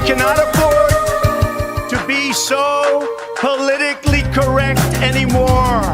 cannot afford to be so politically correct anymore.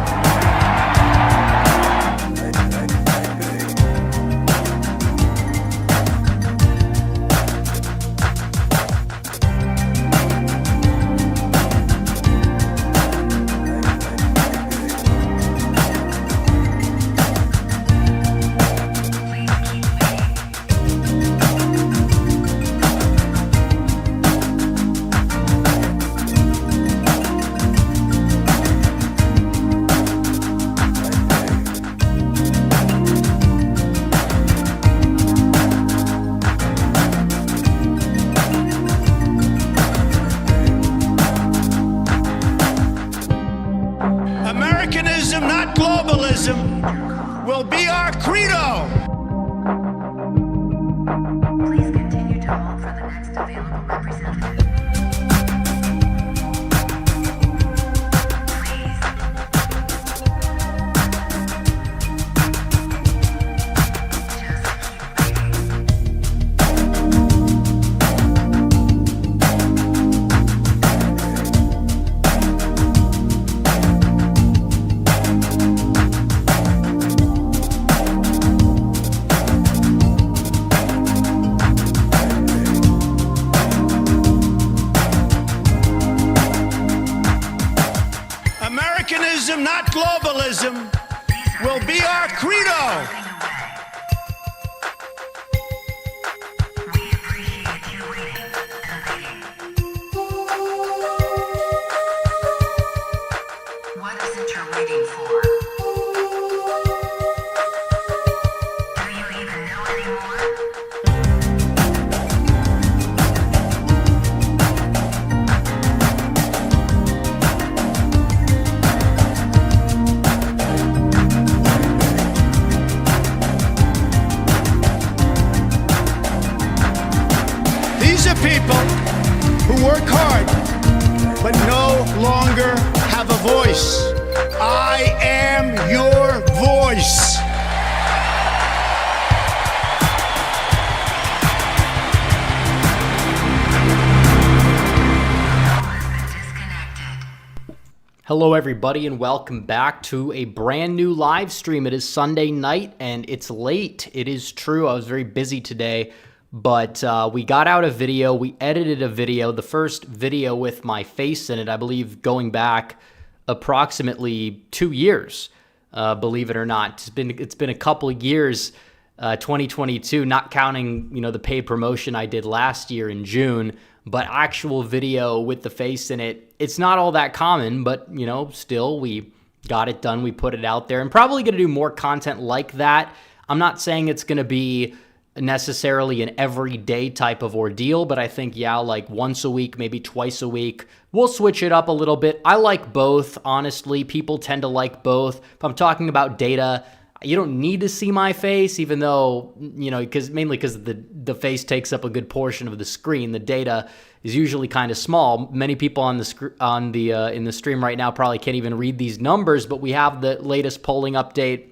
Americanism, not globalism, will be our credo. Please continue to hold for the next available representative. Americanism, not globalism, will be our credo. We appreciate you waiting and waiting. What is it you're waiting for? Do you even know anymore? These are people who work hard but no longer have a voice. I am your voice. Disconnected. Hello, everybody, and welcome back to a brand new live stream. It is Sunday night, and it's late. It is true. I was very busy today, but we got out a video. We edited a video, the first video with my face in it, I believe, going back approximately 2 years, believe it or not. It's been a couple of years, 2022, not counting, the paid promotion I did last year in June, but actual video with the face in it. It's not all that common, but, still we got it done. We put it out there, and probably going to do more content like that. I'm not saying it's going to be necessarily an everyday type of ordeal, but I think, like once a week, maybe twice a week, we'll switch it up a little bit. I like both, honestly. People tend to like both. If I'm talking about data, you don't need to see my face, even though, mainly because the face takes up a good portion of the screen. The data is usually kind of small. Many people in the stream right now probably can't even read these numbers, but we have the latest polling update.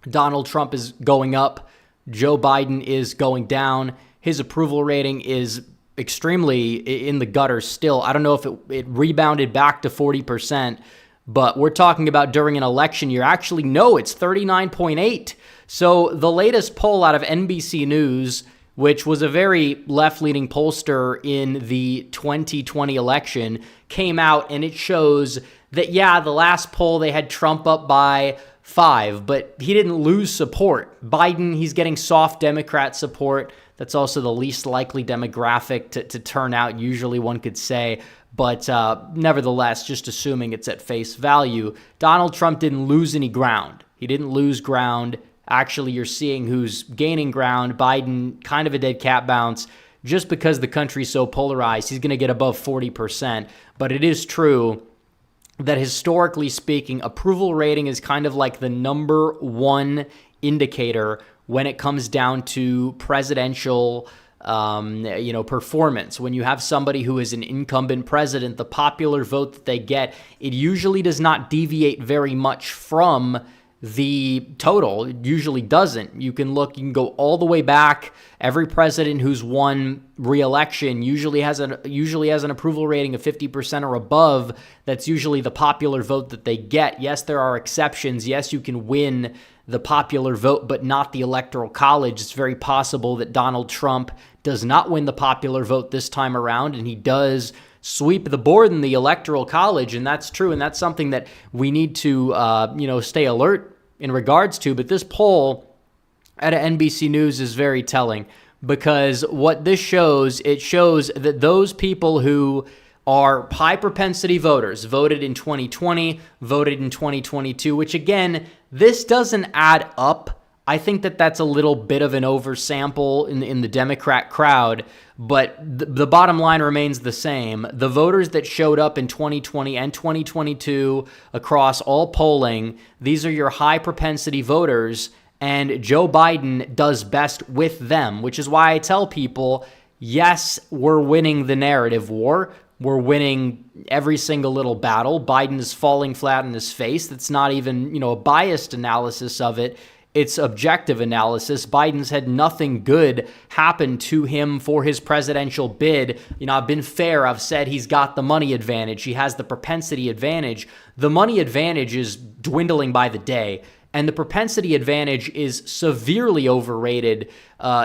Donald Trump is going up. Joe Biden is going down. His approval rating is extremely in the gutter still. I don't know if it rebounded back to 40%, but we're talking about during an election year. Actually, no, it's 39.8. So the latest poll out of NBC News, which was a very left-leaning pollster in the 2020 election, came out, and it shows that, the last poll, they had Trump up by 5, but he didn't lose support. Biden, he's getting soft Democrat support. That's also the least likely demographic to turn out, usually one could say. But nevertheless, just assuming it's at face value, Donald Trump didn't lose any ground. He didn't lose ground. Actually, you're seeing who's gaining ground. Biden, kind of a dead cat bounce. Just because the country's so polarized, he's going to get above 40%. But it is true that historically speaking, approval rating is kind of like the number one indicator when it comes down to presidential performance. When you have somebody who is an incumbent president, the popular vote that they get, it usually does not deviate very much from the total. It usually doesn't. You can look, you can go all the way back. Every president who's won re-election usually has an approval rating of 50% or above. That's usually the popular vote that they get. Yes, there are exceptions. Yes, you can win the popular vote, but not the Electoral College. It's very possible that Donald Trump does not win the popular vote this time around, and he does sweep the board in the Electoral College, and that's true, and that's something that we need to stay alert in regards to. But this poll at NBC News is very telling, because what this shows, it shows that those people who are high propensity voters, voted in 2020, voted in 2022, which again, this doesn't add up. I think that that's a little bit of an oversample in the Democrat crowd, but the bottom line remains the same. The voters that showed up in 2020 and 2022 across all polling, these are your high propensity voters, and Joe Biden does best with them, which is why I tell people, yes, we're winning the narrative war. We're winning every single little battle. Biden is falling flat on his face. That's not even, a biased analysis of it. It's objective analysis. Biden's had nothing good happen to him for his presidential bid. I've been fair. I've said he's got the money advantage. He has the propensity advantage. The money advantage is dwindling by the day, and the propensity advantage is severely overrated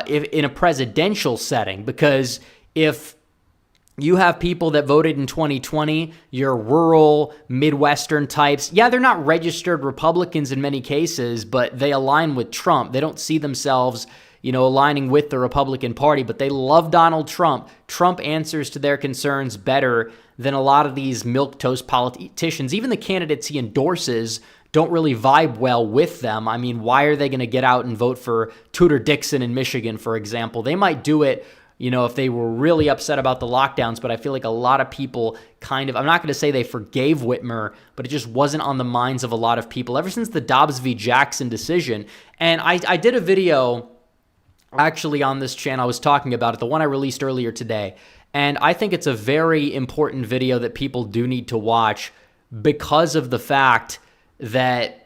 in a presidential setting, because if you have people that voted in 2020, your rural, Midwestern types. Yeah, they're not registered Republicans in many cases, but they align with Trump. They don't see themselves, aligning with the Republican Party, but they love Donald Trump. Trump answers to their concerns better than a lot of these milquetoast politicians. Even the candidates he endorses don't really vibe well with them. I mean, why are they going to get out and vote for Tudor Dixon in Michigan, for example? They might do it if they were really upset about the lockdowns, but I feel like a lot of people I'm not going to say they forgave Whitmer, but it just wasn't on the minds of a lot of people ever since the Dobbs v. Jackson decision. And I did a video actually on this channel. I was talking about it, the one I released earlier today. And I think it's a very important video that people do need to watch, because of the fact that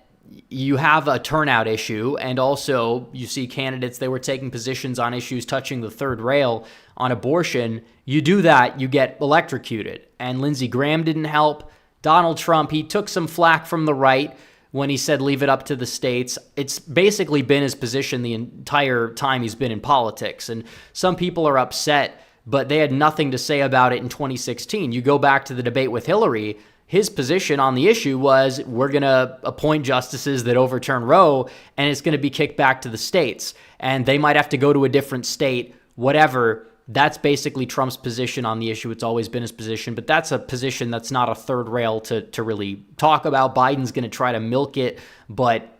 you have a turnout issue, and also you see candidates, they were taking positions on issues touching the third rail on abortion. You do that, you get electrocuted. And Lindsey Graham didn't help. Donald Trump, he took some flack from the right when he said leave it up to the states. It's basically been his position the entire time he's been in politics. And some people are upset, but they had nothing to say about it in 2016. You go back to the debate with Hillary, his position on the issue was, we're going to appoint justices that overturn Roe, and it's going to be kicked back to the states. And they might have to go to a different state, whatever. That's basically Trump's position on the issue. It's always been his position, but that's a position that's not a third rail to really talk about. Biden's going to try to milk it, but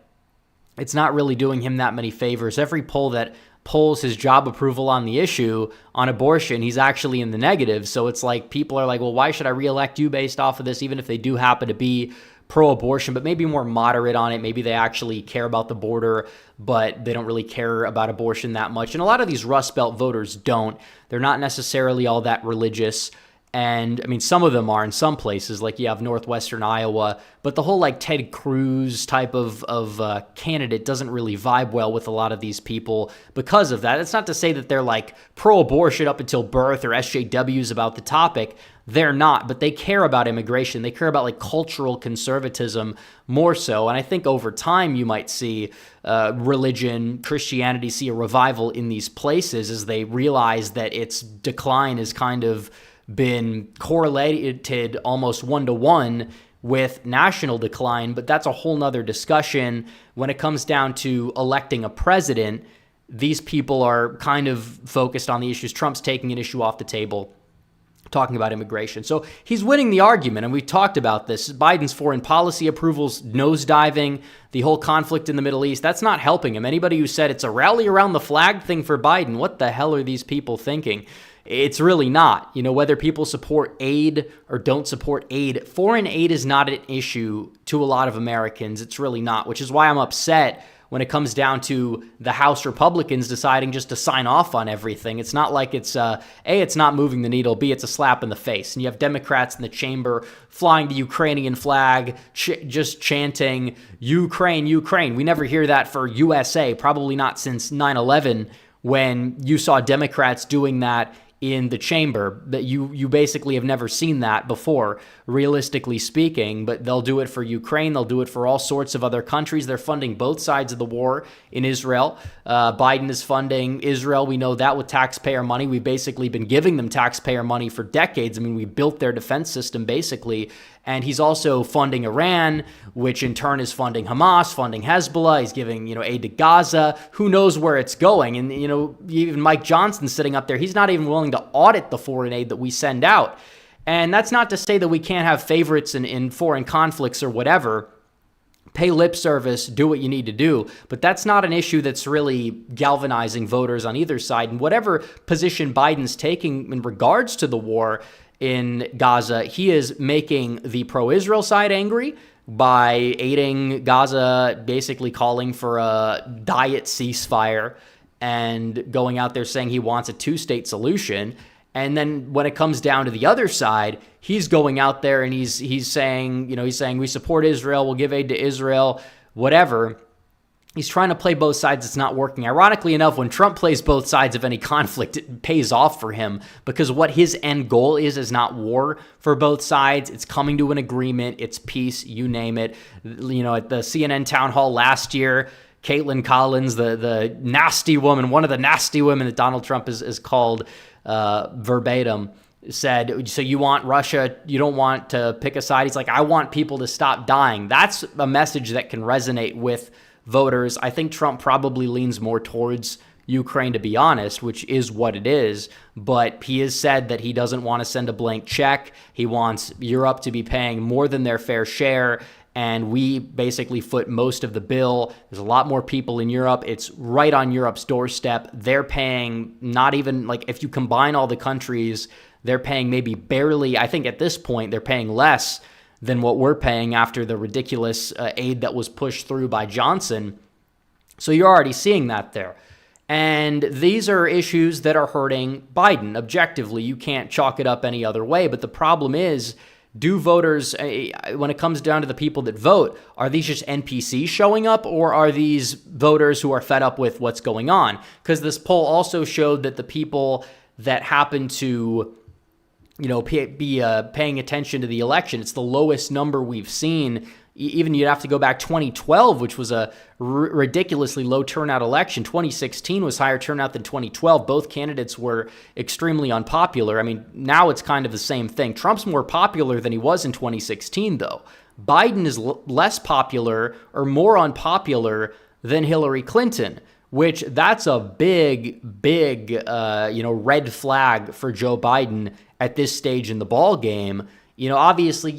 it's not really doing him that many favors. Every poll that polls his job approval on the issue on abortion, he's actually in the negative. So it's like people are like, well, why should I reelect you based off of this, even if they do happen to be pro-abortion, but maybe more moderate on it. Maybe they actually care about the border, but they don't really care about abortion that much. And a lot of these Rust Belt voters don't. They're not necessarily all that religious. And I mean, some of them are in some places, like you have northwestern Iowa, but the whole like Ted Cruz type of candidate doesn't really vibe well with a lot of these people because of that. It's not to say that they're like pro-abortion up until birth or SJWs about the topic. They're not, but they care about immigration. They care about like cultural conservatism more so. And I think over time you might see religion, Christianity see a revival in these places as they realize that its decline is kind of been correlated almost one-to-one with national decline, but that's a whole nother discussion. When it comes down to electing a president, these people are kind of focused on the issues. Trump's taking an issue off the table, talking about immigration. So he's winning the argument, and we talked about this. Biden's foreign policy approvals nosediving, the whole conflict in the Middle East, that's not helping him. Anybody who said it's a rally around the flag thing for Biden, what the hell are these people thinking? It's really not. You know, whether people support aid or don't support aid, foreign aid is not an issue to a lot of Americans. It's really not, which is why I'm upset when it comes down to the House Republicans deciding just to sign off on everything. It's not like it's, A, it's not moving the needle, B, it's a slap in the face. And you have Democrats in the chamber flying the Ukrainian flag, just chanting, Ukraine, Ukraine. We never hear that for USA, probably not since 9/11, when you saw Democrats doing that in the chamber. That you basically have never seen that before, realistically speaking, but they'll do it for Ukraine. They'll do it for all sorts of other countries. They're funding both sides of the war in Israel. Biden is funding Israel. We know that with taxpayer money. We've basically been giving them taxpayer money for decades. I mean, we built their defense system basically. And he's also funding Iran, which in turn is funding Hamas, funding Hezbollah. He's giving, aid to Gaza. Who knows where it's going? And, even Mike Johnson sitting up there, he's not even willing to audit the foreign aid that we send out. And that's not to say that we can't have favorites in foreign conflicts or whatever. Pay lip service, do what you need to do. But that's not an issue that's really galvanizing voters on either side. And whatever position Biden's taking in regards to the war in Gaza, he is making the pro-Israel side angry by aiding Gaza, basically calling for a diet ceasefire and going out there saying he wants a two-state solution. And then when it comes down to the other side, he's going out there and he's saying, we support Israel, we'll give aid to Israel, whatever. He's trying to play both sides. It's not working. Ironically enough, when Trump plays both sides of any conflict, it pays off for him, because what his end goal is not war for both sides. It's coming to an agreement. It's peace, you name it. At the CNN town hall last year, Caitlin Collins, the nasty woman, one of the nasty women that Donald Trump is called verbatim, said, so you want Russia, you don't want to pick a side. He's like, I want people to stop dying. That's a message that can resonate with voters. I think Trump probably leans more towards Ukraine, to be honest, which is what it is. But he has said that he doesn't want to send a blank check. He wants Europe to be paying more than their fair share. And we basically foot most of the bill. There's a lot more people in Europe. It's right on Europe's doorstep. They're paying not even, like, if you combine all the countries, they're paying maybe barely, I think at this point, they're paying less than what we're paying after the ridiculous aid that was pushed through by Johnson. So you're already seeing that there. And these are issues that are hurting Biden. Objectively, you can't chalk it up any other way. But the problem is, do voters, when it comes down to the people that vote, are these just NPCs showing up, or are these voters who are fed up with what's going on? Because this poll also showed that the people that happen to be paying attention to the election, it's the lowest number we've seen. Even you'd have to go back 2012, which was a ridiculously low turnout election. 2016 was higher turnout than 2012. Both candidates were extremely unpopular. I mean, now it's kind of the same thing. Trump's more popular than he was in 2016, though. Biden is less popular or more unpopular than Hillary Clinton, which that's a big red flag for Joe Biden at this stage in the ball game. Obviously,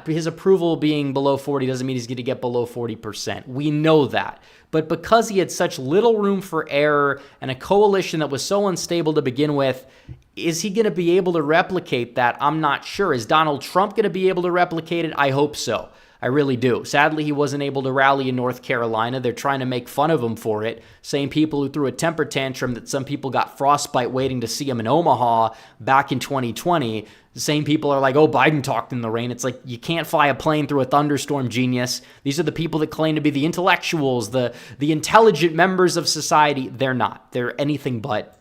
his approval being below 40 doesn't mean he's going to get below 40%. We know that. But because he had such little room for error and a coalition that was so unstable to begin with, is he going to be able to replicate that? I'm not sure. Is Donald Trump going to be able to replicate it? I hope so. I really do. Sadly, he wasn't able to rally in North Carolina. They're trying to make fun of him for it. Same people who threw a temper tantrum that some people got frostbite waiting to see him in Omaha back in 2020. The same people are like, oh, Biden talked in the rain. It's like, you can't fly a plane through a thunderstorm, genius. These are the people that claim to be the intellectuals, the intelligent members of society. They're not. They're anything but,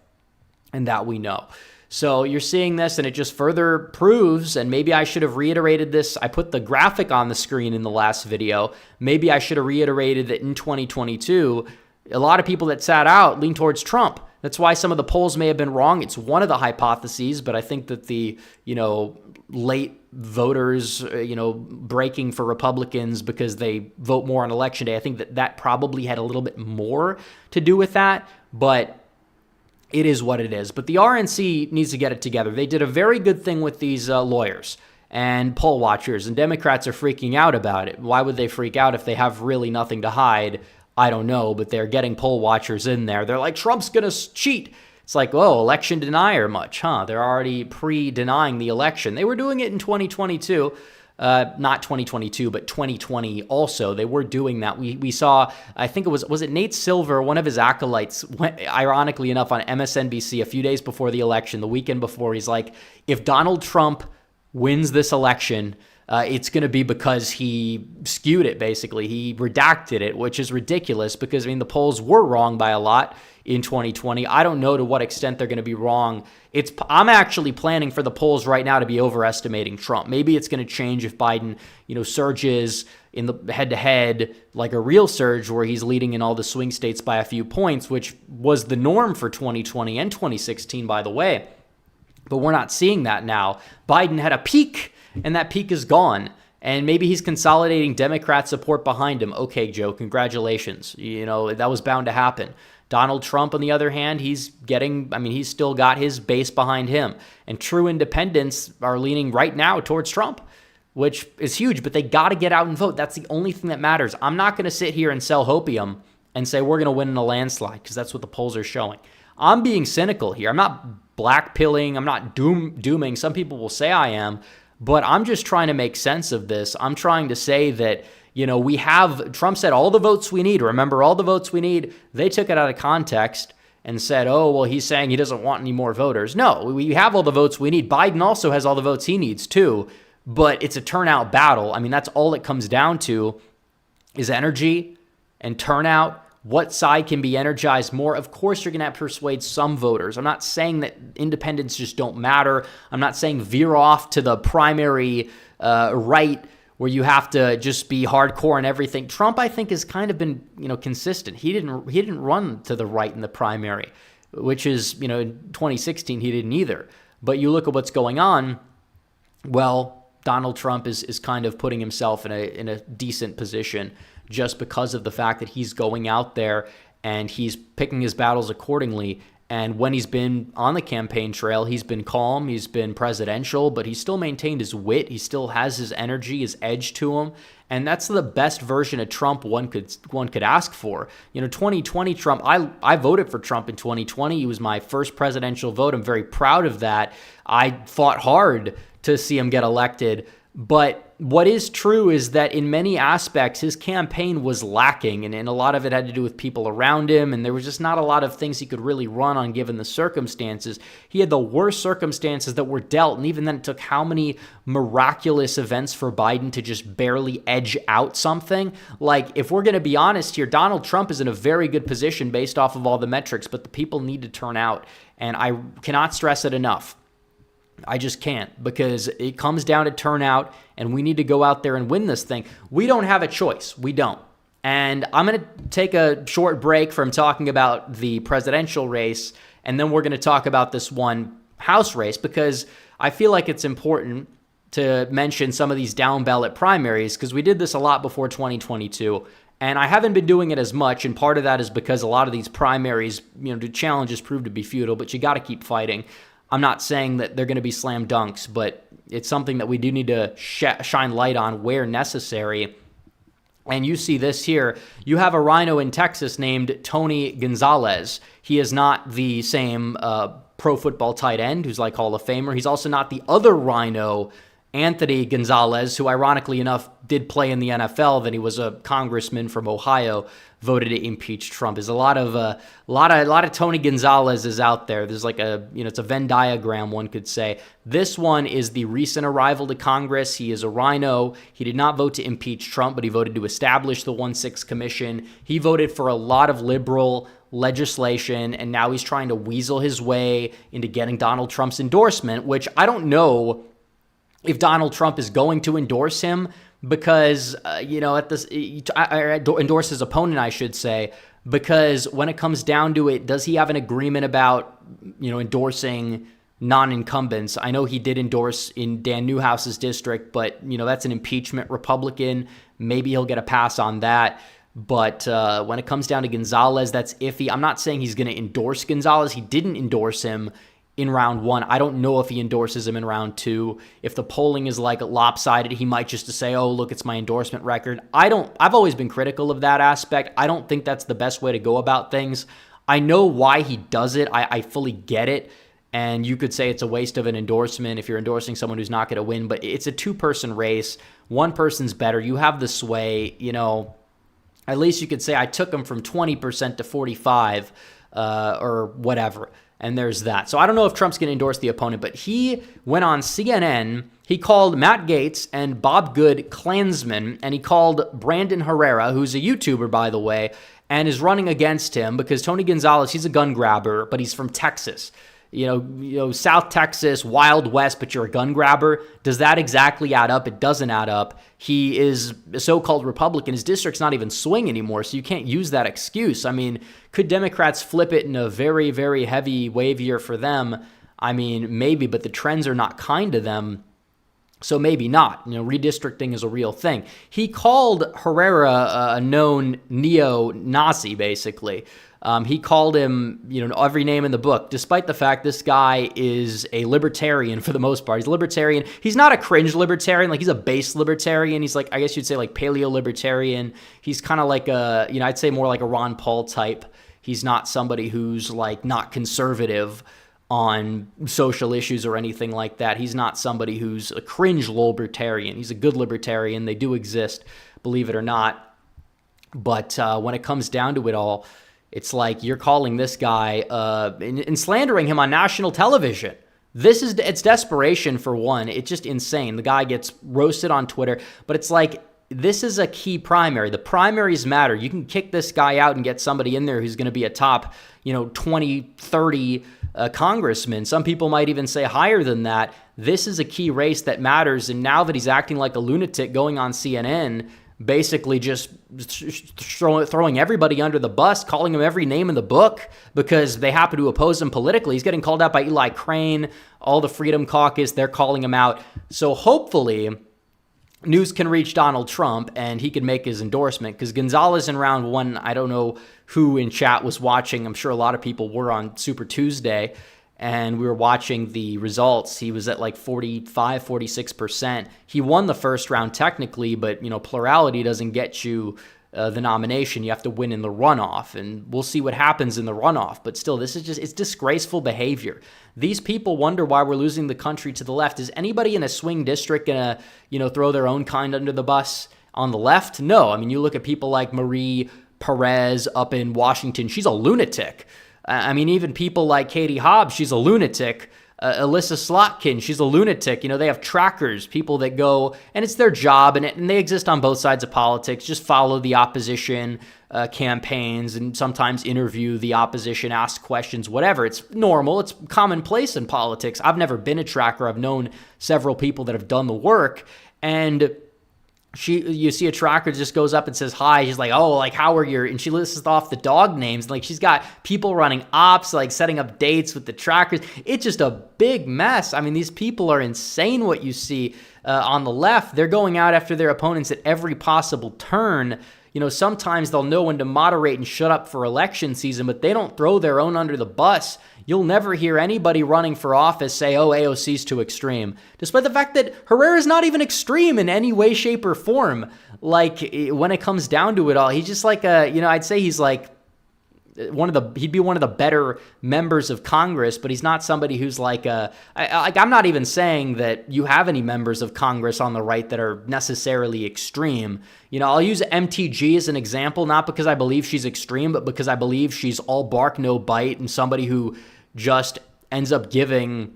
and that we know. So you're seeing this, and it just further proves, and maybe I should have reiterated this. I put the graphic on the screen in the last video. Maybe I should have reiterated that in 2022, a lot of people that sat out lean towards Trump. That's why some of the polls may have been wrong. It's one of the hypotheses, but I think that the, late voters, breaking for Republicans because they vote more on election day, I think that probably had a little bit more to do with that, but it is what it is. But the RNC needs to get it together. They did a very good thing with these lawyers and poll watchers, and Democrats are freaking out about it. Why would they freak out if they have really nothing to hide? I don't know, but they're getting poll watchers in there. They're like, Trump's going to cheat. It's like, oh, election denier much, huh? They're already pre-denying the election. They were doing it in 2022. not 2022, but 2020 also. They were doing that. We saw, I think was it Nate Silver, one of his acolytes, went, ironically enough, on MSNBC a few days before the election, the weekend before, he's like, if Donald Trump wins this election, it's going to be because he skewed it, basically. He redacted it, which is ridiculous because, I mean, the polls were wrong by a lot in 2020. I don't know to what extent they're going to be wrong. I'm actually planning for the polls right now to be overestimating Trump. Maybe it's going to change if Biden, surges in the head-to-head like a real surge where he's leading in all the swing states by a few points, which was the norm for 2020 and 2016, by the way. But we're not seeing that now. Biden had a peak, and that peak is gone. And maybe he's consolidating Democrat support behind him. Okay, Joe, congratulations. That was bound to happen. Donald Trump, on the other hand, he's still got his base behind him. And true independents are leaning right now towards Trump, which is huge, but they got to get out and vote. That's the only thing that matters. I'm not going to sit here and sell hopium and say we're going to win in a landslide because that's what the polls are showing. I'm being cynical here. I'm not blackpilling. I'm not dooming. Some people will say I am, but I'm just trying to make sense of this. I'm trying to say that, Trump said all the votes we need. Remember, all the votes we need. They took it out of context and said, oh, well, he's saying he doesn't want any more voters. No, we have all the votes we need. Biden also has all the votes he needs too, but it's a turnout battle. I mean, that's all it comes down to is energy and turnout. What side can be energized more? Of course, you're going to have to persuade some voters. I'm not saying that independents just don't matter. I'm not saying veer off to the primary right where you have to just be hardcore and everything. Trump, I think, has kind of been, consistent. He didn't run to the right in the primary, which is, in 2016, he didn't either. But you look at what's going on, well, Donald Trump is kind of putting himself in a decent position just because of the fact that he's going out there and he's picking his battles accordingly. And when he's been on the campaign trail, he's been calm, he's been presidential, but he still maintained his wit. He still has his energy, his edge to him. And that's the best version of Trump one could ask for. 2020 Trump, I voted for Trump in 2020. He was my first presidential vote. I'm very proud of that. I fought hard to see him get elected. But what is true is that in many aspects, his campaign was lacking, and a lot of it had to do with people around him, and there was just not a lot of things he could really run on given the circumstances. He had the worst circumstances that were dealt, and even then it took how many miraculous events for Biden to just barely edge out something? Like, if we're going to be honest here, Donald Trump is in a very good position based off of all the metrics, but the people need to turn out, and I cannot stress it enough. I just can't, because it comes down to turnout, and we need to go out there and win this thing. We don't have a choice. We don't. And I'm going to take a short break from talking about the presidential race, and then we're going to talk about this one House race, because I feel like it's important to mention some of these down ballot primaries, because we did this a lot before 2022. And I haven't been doing it as much, and part of that is because a lot of these primaries, the challenges prove to be futile, but you got to keep fighting. I'm not saying that they're going to be slam dunks, but it's something that we do need to shine light on where necessary. And you see this here. You have a Rhino in Texas named Tony Gonzalez. He is not the same pro football tight end who's like Hall of Famer. He's also not the other Rhino, Anthony Gonzalez, who ironically enough did play in the NFL. Then he was a congressman from Ohio, voted to impeach Trump. There's a lot of Tony Gonzalez's out there. There's like it's a Venn diagram, one could say. This one is the recent arrival to Congress. He is a Rhino. He did not vote to impeach Trump, but he voted to establish the 1-6 commission. He voted for a lot of liberal legislation, and now he's trying to weasel his way into getting Donald Trump's endorsement, which I don't know if Donald Trump is going to endorse him, because, endorse his opponent, I should say, because when it comes down to it, does he have an agreement about, endorsing non-incumbents? I know he did endorse in Dan Newhouse's district, but, that's an impeachment Republican. Maybe he'll get a pass on that. But when it comes down to Gonzalez, that's iffy. I'm not saying he's going to endorse Gonzalez. He didn't endorse him in round one. I don't know if he endorses him in round two. If the polling is like lopsided, he might just say, oh, look, it's my endorsement record. I've always been critical of that aspect. I don't think that's the best way to go about things. I know why he does it. I fully get it. And you could say it's a waste of an endorsement if you're endorsing someone who's not going to win, but it's a two-person race. One person's better. You have the sway, at least you could say I took him from 20% to 45 or whatever. And there's that. So I don't know if Trump's going to endorse the opponent, but he went on CNN. He called Matt Gaetz and Bob Good Klansmen, and he called Brandon Herrera, who's a YouTuber, by the way, and is running against him because Tony Gonzalez, he's a gun grabber, but he's from Texas. South Texas, Wild West, but you're a gun grabber. Does that exactly add up? It doesn't add up. He is a so-called Republican. His district's not even swing anymore, so you can't use that excuse. I mean, could Democrats flip it in a very, very heavy wave year for them? I mean, maybe, but the trends are not kind to them. So maybe not. Redistricting is a real thing. He called Herrera a known neo-Nazi, basically. He called him, every name in the book, despite the fact this guy is a libertarian for the most part. He's a libertarian. He's not a cringe libertarian. Like, he's a base libertarian. He's like, I guess you'd say like paleo-libertarian. He's kind of like I'd say more like a Ron Paul type. He's not somebody who's like not conservative on social issues or anything like that. He's not somebody who's a cringe libertarian. He's a good libertarian. They do exist, believe it or not. But when it comes down to it all, it's like you're calling this guy and slandering him on national television. It's desperation for one. It's just insane. The guy gets roasted on Twitter, but it's like, this is a key primary. The primaries matter. You can kick this guy out and get somebody in there who's going to be a top, 20, 30 congressman. Some people might even say higher than that. This is a key race that matters. And now that he's acting like a lunatic going on CNN, basically just throwing everybody under the bus, calling him every name in the book because they happen to oppose him politically. He's getting called out by Eli Crane, all the Freedom Caucus, they're calling him out. So hopefully news can reach Donald Trump and he can make his endorsement, because Gonzalez in round one, I don't know who in chat was watching. I'm sure a lot of people were on Super Tuesday, and we were watching the results. He was at like 45, 46%. He won the first round technically, but plurality doesn't get you the nomination. You have to win in the runoff, and we'll see what happens in the runoff. But still, it's disgraceful behavior. These people wonder why we're losing the country to the left. Is anybody in a swing district gonna, throw their own kind under the bus on the left? No. I mean, you look at people like Marie Perez up in Washington. She's a lunatic. I mean, even people like Katie Hobbs, she's a lunatic. Alyssa Slotkin, she's a lunatic. They have trackers, people that go, and it's their job, and they exist on both sides of politics, just follow the opposition campaigns and sometimes interview the opposition, ask questions, whatever. It's normal. It's commonplace in politics. I've never been a tracker. I've known several people that have done the work, and you see a tracker just goes up and says hi. She's like, oh, like, how are your, and she lists off the dog names. Like, she's got people running ops, like setting up dates with the trackers. It's just a big mess. I mean, these people are insane. What you see on the left, they're going out after their opponents at every possible turn. Sometimes they'll know when to moderate and shut up for election season, but they don't throw their own under the bus. You'll never hear anybody running for office say, oh, AOC's too extreme, despite the fact that Herrera's not even extreme in any way, shape, or form. Like, when it comes down to it all, he's just like I'd say he's like he'd be one of the better members of Congress, but he's not somebody who's I'm not even saying that you have any members of Congress on the right that are necessarily extreme. I'll use MTG as an example, not because I believe she's extreme, but because I believe she's all bark, no bite, and somebody who just ends up giving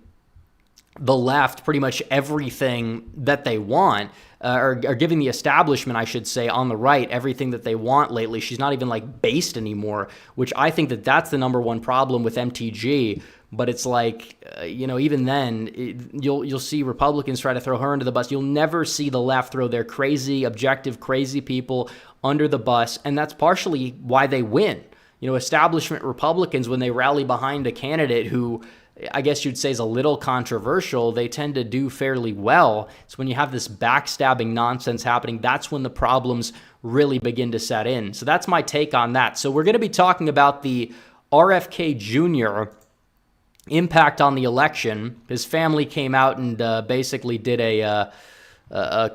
the left pretty much everything that they want, or giving the establishment, I should say, on the right, everything that they want lately. She's not even based anymore, which I think that's the number one problem with MTG. But it's even then, you'll see Republicans try to throw her under the bus. You'll never see the left throw their crazy, objective, crazy people under the bus, and that's partially why they win. Establishment Republicans, when they rally behind a candidate who I guess you'd say is a little controversial, they tend to do fairly well. It's when you have this backstabbing nonsense happening, that's when the problems really begin to set in. So that's my take on that. So we're going to be talking about the RFK Jr. impact on the election. His family came out and basically did a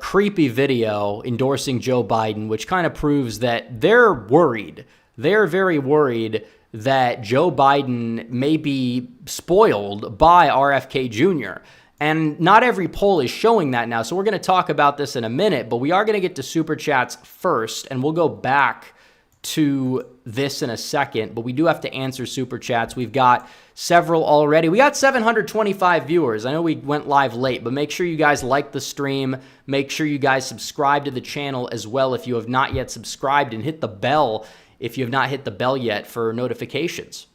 creepy video endorsing Joe Biden, which kind of proves that they're worried. They're very worried that Joe Biden may be spoiled by RFK Jr. And not every poll is showing that now. So we're going to talk about this in a minute, but we are going to get to Super Chats first, and we'll go back to this in a second, but we do have to answer Super Chats. We've got several already. We got 725 viewers. I know we went live late, but make sure you guys like the stream. Make sure you guys subscribe to the channel as well if you have not yet subscribed, and hit the bell if you have not hit the bell yet for notifications.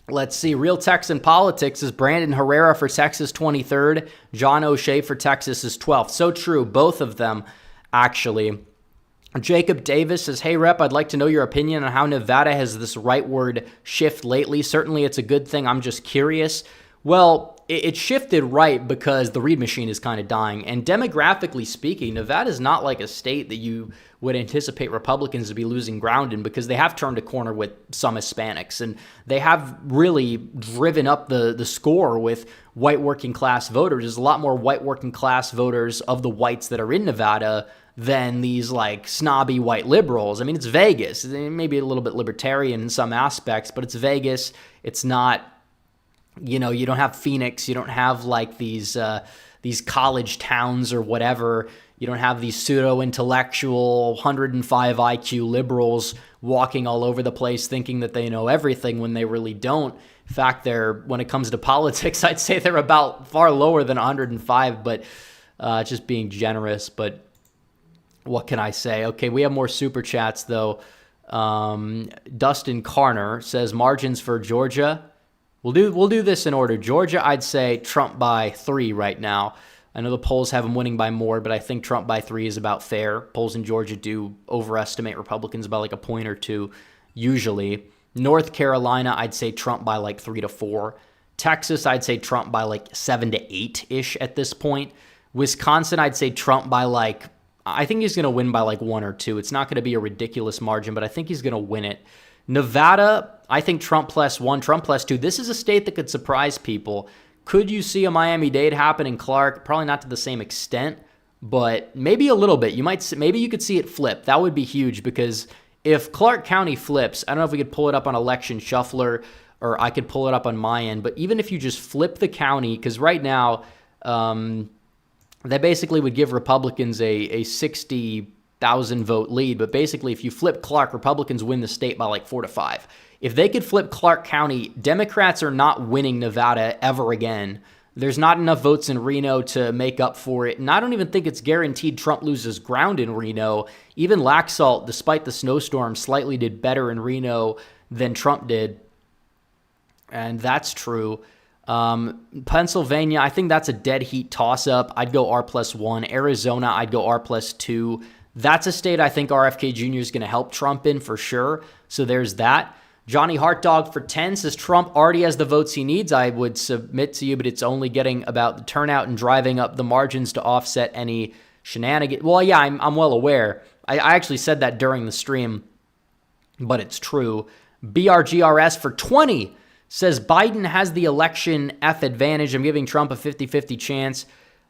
Let's see. Real Texan Politics is Brandon Herrera for Texas 23rd. John O'Shea for Texas is 12th. So true. Both of them, actually. Jacob Davis says, hey, Rep, I'd like to know your opinion on how Nevada has this rightward shift lately. Certainly it's a good thing. I'm just curious. Well, it shifted right because the Reid machine is kind of dying. And demographically speaking, Nevada is not like a state that you would anticipate Republicans to be losing ground in, because they have turned a corner with some Hispanics, and they have really driven up the score with white working class voters. There's a lot more white working class voters of the whites that are in Nevada than these like snobby white liberals. I mean, it's Vegas. Maybe a little bit libertarian in some aspects, but it's Vegas. It's not, you know, you don't have Phoenix. You don't have like these college towns or whatever. You don't have these pseudo-intellectual 105 IQ liberals walking all over the place thinking that they know everything when they really don't. In fact, when it comes to politics, I'd say they're about far lower than 105, but just being generous. But what can I say? Okay, we have more super chats, though. Dustin Carner says, margins for Georgia. We'll do this in order. Georgia, I'd say Trump by 3 right now. I know the polls have him winning by more, but I think Trump by 3 is about fair. Polls in Georgia do overestimate Republicans by like a point or two, usually. North Carolina, I'd say Trump by like 3 to 4. Texas, I'd say Trump by like 7 to 8-ish at this point. Wisconsin, I'd say Trump by like, I think he's going to win by like 1 or 2. It's not going to be a ridiculous margin, but I think he's going to win it. Nevada, I think Trump +1, Trump +2. This is a state that could surprise people. Could you see a Miami-Dade happen in Clark? Probably not to the same extent, but maybe a little bit. Maybe you could see it flip. That would be huge, because if Clark County flips, I don't know if we could pull it up on Election Shuffler, or I could pull it up on my end, but even if you just flip the county, because right now they basically would give Republicans a 60,000 vote lead, but basically if you flip Clark, Republicans win the state by like 4 to 5. If they could flip Clark County, Democrats are not winning Nevada ever again. There's not enough votes in Reno to make up for it, and I don't even think it's guaranteed Trump loses ground in Reno. Even Laxalt, despite the snowstorm, slightly did better in Reno than Trump did, and that's true. Pennsylvania, I think that's a dead heat toss-up. I'd go R+1. Arizona, I'd go R+2. That's a state I think RFK Jr. is going to help Trump in for sure, so there's that. Johnny Hartdog for 10 says Trump already has the votes he needs. I would submit to you, but it's only getting about the turnout and driving up the margins to offset any shenanigans. Well, yeah, I'm well aware. I actually said that during the stream, but it's true. BRGRS for 20 says Biden has the election F advantage. I'm giving Trump a 50-50 chance.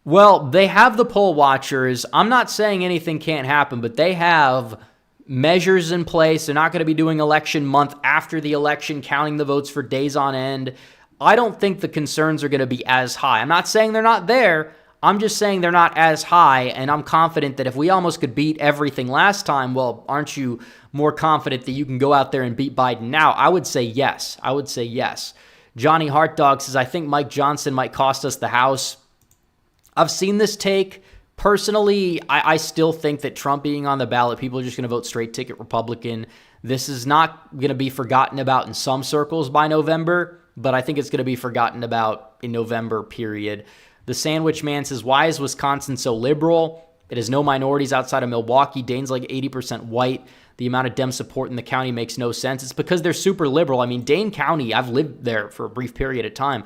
Well, they have the poll watchers. I'm not saying anything can't happen, but they have measures in place. They're not going to be doing election month after the election, counting the votes for days on end. I don't think the concerns are going to be as high. I'm not saying they're not there. I'm just saying they're not as high, and I'm confident that if we almost could beat everything last time, well, aren't you more confident that you can go out there and beat Biden now? I would say yes. Johnny Hartdog says, I think Mike Johnson might cost us the House. I've seen this take. Personally, I still think that Trump being on the ballot, people are just going to vote straight ticket Republican. This is not going to be forgotten about in some circles by November, but I think it's going to be forgotten about in November, period. The Sandwich Man says, why is Wisconsin so liberal? It has no minorities outside of Milwaukee. Dane's like 80% white. The amount of Dem support in the county makes no sense. It's because they're super liberal. I mean, Dane County, I've lived there for a brief period of time.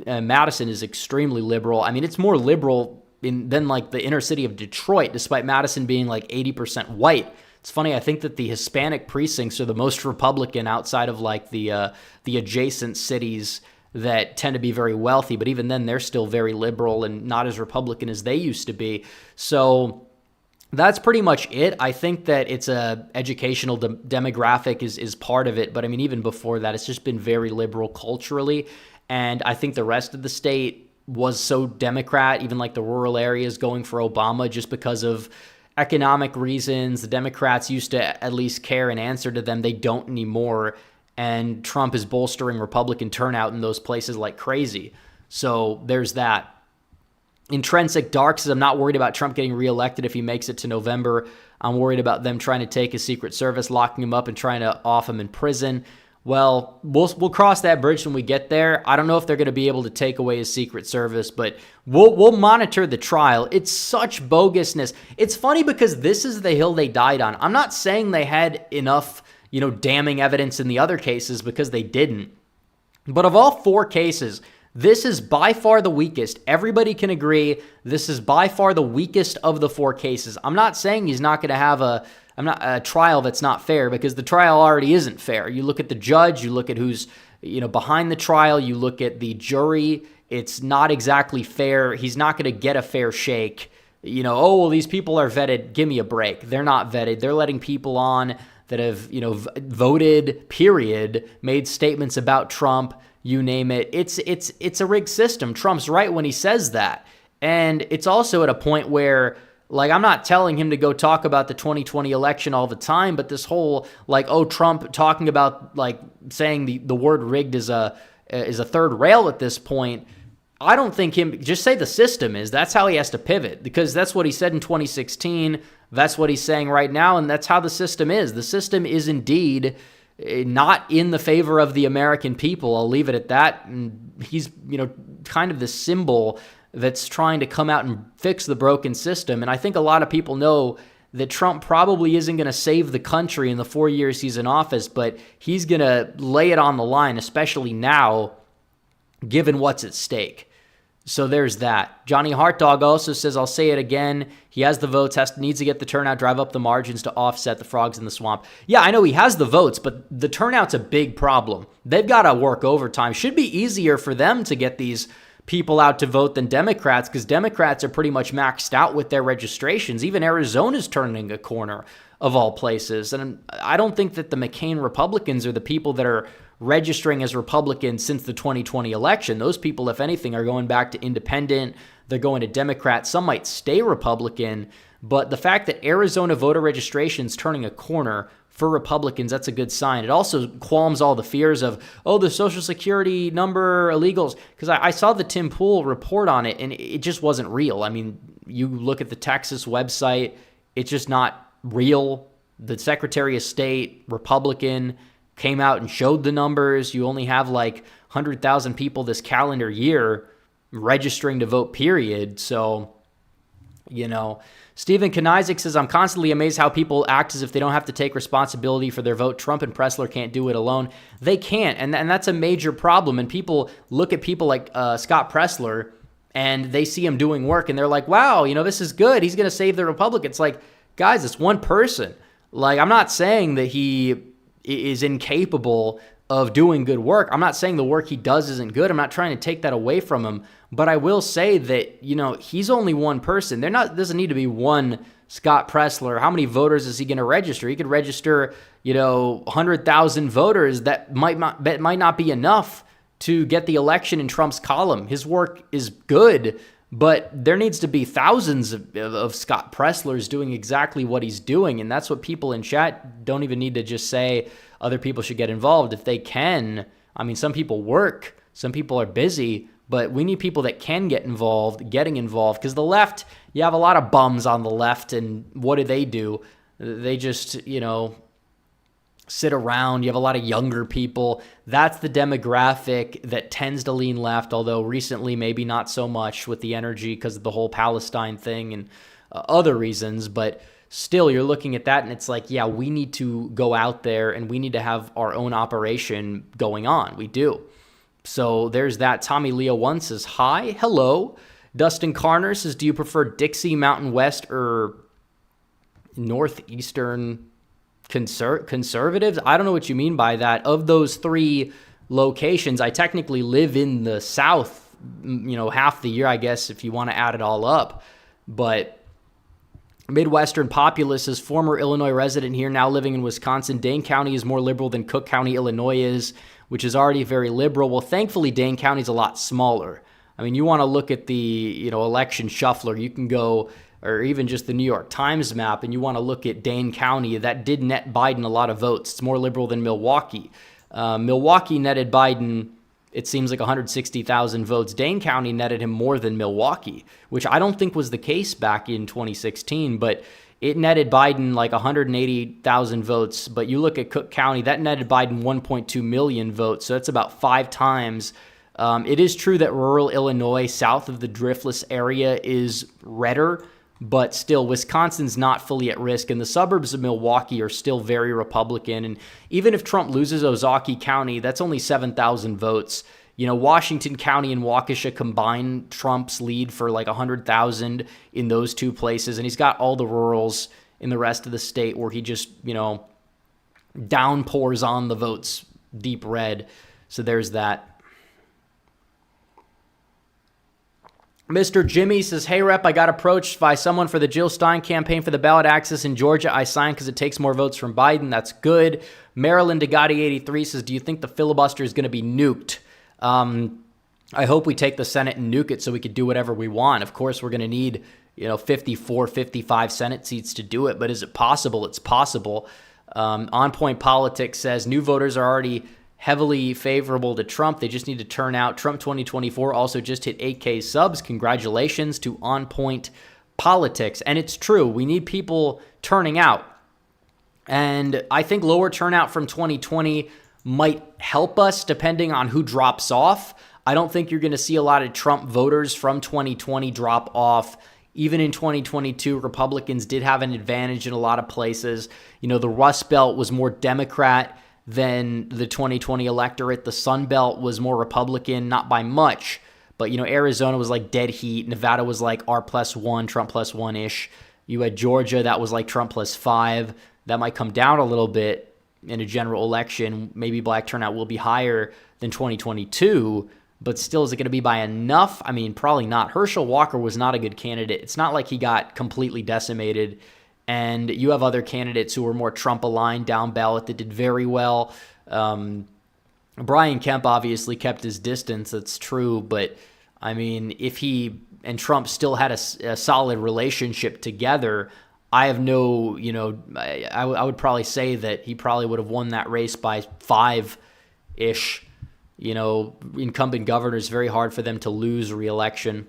Madison is extremely liberal. I mean, it's more liberal than like the inner city of Detroit, despite Madison being like 80% white. It's funny, I think that the Hispanic precincts are the most Republican outside of like the adjacent cities that tend to be very wealthy, but even then they're still very liberal and not as Republican as they used to be. So that's pretty much it. I think that it's a educational demographic is part of it. But I mean, even before that, it's just been very liberal culturally. And I think the rest of the state was so Democrat, even like the rural areas going for Obama just because of economic reasons. The Democrats used to at least care and answer to them. They don't anymore. And Trump is bolstering Republican turnout in those places like crazy. So there's that. Intrinsic Dark says, I'm not worried about Trump getting reelected if he makes it to November. I'm worried about them trying to take his Secret Service, locking him up, and trying to off him in prison. Well, we'll cross that bridge when we get there. I don't know if they're going to be able to take away his Secret Service, but we'll monitor the trial. It's such bogusness. It's funny because this is the hill they died on. I'm not saying they had enough, damning evidence in the other cases, because they didn't. But of all 4 cases, this is by far the weakest. Everybody can agree this is by far the weakest of the 4 cases. I'm not saying he's not going to have a trial that's not fair, because the trial already isn't fair. You look at the judge, you look at who's behind the trial, you look at the jury. It's not exactly fair. He's not going to get a fair shake. These people are vetted. Give me a break. They're not vetted. They're letting people on that have voted, period, made statements about Trump. You name it. It's a rigged system. Trump's right when he says that. And it's also at a point where, I'm not telling him to go talk about the 2020 election all the time, but this whole, Trump talking about, saying the word rigged is a third rail at this point. I don't think just say the system is. That's how he has to pivot, because that's what he said in 2016. That's what he's saying right now, and that's how the system is. The system is indeed not in the favor of the American people. I'll leave it at that. And he's, kind of the symbol that's trying to come out and fix the broken system. And I think a lot of people know that Trump probably isn't going to save the country in the 4 years he's in office, but he's going to lay it on the line, especially now, given what's at stake. So there's that. Johnny Hartdog also says, I'll say it again, he has the votes, needs to get the turnout, drive up the margins to offset the frogs in the swamp. Yeah, I know he has the votes, but the turnout's a big problem. They've got to work overtime. Should be easier for them to get these people out to vote than Democrats, because Democrats are pretty much maxed out with their registrations. Even Arizona's turning a corner, of all places. And I don't think that the McCain Republicans are the people that are registering as Republicans since the 2020 election. Those people, if anything, are going back to independent. They're going to Democrat. Some might stay Republican. But the fact that Arizona voter registration is turning a corner for Republicans, that's a good sign. It also qualms all the fears of, the Social Security number illegals. Because I saw the Tim Pool report on it, and it just wasn't real. I mean, you look at the Texas website, it's just not real. The Secretary of State, Republican, came out and showed the numbers. You only have 100,000 people this calendar year registering to vote, period. So, Stephen Kanizik says, I'm constantly amazed how people act as if they don't have to take responsibility for their vote. Trump and Pressler can't do it alone. They can't, and that's a major problem. And people look at people like Scott Pressler, and they see him doing work, and they're like, wow, this is good. He's going to save the Republicans. Guys, it's one person. I'm not saying that he is incapable of doing good work. I'm not saying the work he does isn't good. I'm not trying to take that away from him. But I will say that, he's only one person. Doesn't need to be one Scott Pressler. How many voters is he going to register? He could register, 100,000 voters. That might not be enough to get the election in Trump's column. His work is good, but there needs to be thousands of Scott Presslers doing exactly what he's doing. And that's what people in chat don't even need to just say other people should get involved. If they can, some people work, some people are busy, but we need people that can get involved, getting involved. Because the left, you have a lot of bums on the left, and what do? They just, sit around. You have a lot of younger people. That's the demographic that tends to lean left, although recently maybe not so much with the energy because of the whole Palestine thing and other reasons. But still, you're looking at that and it's we need to go out there and we need to have our own operation going on. We do. So there's that. Tommy Leo 1 says, hi, hello. Dustin Carner says, do you prefer Dixie, Mountain West, or Northeastern conservatives? I don't know what you mean by that. Of those 3 locations, I technically live in the South, half the year, I guess, if you want to add it all up. But Midwestern populist says former Illinois resident here, now living in Wisconsin. Dane County is more liberal than Cook County, Illinois is, which is already very liberal. Well, thankfully, Dane County is a lot smaller. I mean, you want to look at the election shuffler. You can go, or even just the New York Times map, and you want to look at Dane County. That did net Biden a lot of votes. It's more liberal than Milwaukee. Milwaukee netted Biden, it seems like 160,000 votes. Dane County netted him more than Milwaukee, which I don't think was the case back in 2016, but it netted Biden like 180,000 votes. But you look at Cook County, that netted Biden 1.2 million votes, so that's about 5 times. It is true that rural Illinois, south of the Driftless area, is redder, but still, Wisconsin's not fully at risk, and the suburbs of Milwaukee are still very Republican. And even if Trump loses Ozaukee County, that's only 7,000 votes. Washington County and Waukesha combine Trump's lead for like 100,000 in those two places, and he's got all the rurals in the rest of the state where he just, downpours on the votes deep red. So there's that. Mr. Jimmy says, hey, Rep, I got approached by someone for the Jill Stein campaign for the ballot access in Georgia. I signed because it takes more votes from Biden. That's good. Maryland Degati83 says, do you think the filibuster is going to be nuked? I hope we take the Senate and nuke it so we could do whatever we want. Of course, we're going to need 54, 55 Senate seats to do it. But is it possible? It's possible. On Point Politics says, new voters are already heavily favorable to Trump. They just need to turn out. Trump 2024 also just hit 8K subs. Congratulations to On Point Politics. And it's true. We need people turning out. And I think lower turnout from 2020 might help us depending on who drops off. I don't think you're going to see a lot of Trump voters from 2020 drop off. Even in 2022, Republicans did have an advantage in a lot of places. The Rust Belt was more Democrat than the 2020 electorate. The Sun Belt was more Republican, not by much, but Arizona was like dead heat. Nevada was like R+1, Trump +1-ish. You had Georgia, that was like Trump +5. That might come down a little bit in a general election. Maybe black turnout will be higher than 2022, but still, is it going to be by enough? I mean, probably not. Herschel Walker was not a good candidate. It's not like he got completely decimated. And you have other candidates who were more Trump-aligned down ballot that did very well. Brian Kemp obviously kept his distance. That's true. But, I mean, if he and Trump still had a solid relationship together, I have no, I would probably say that he probably would have won that race by 5-ish. Incumbent governors, very hard for them to lose re-election.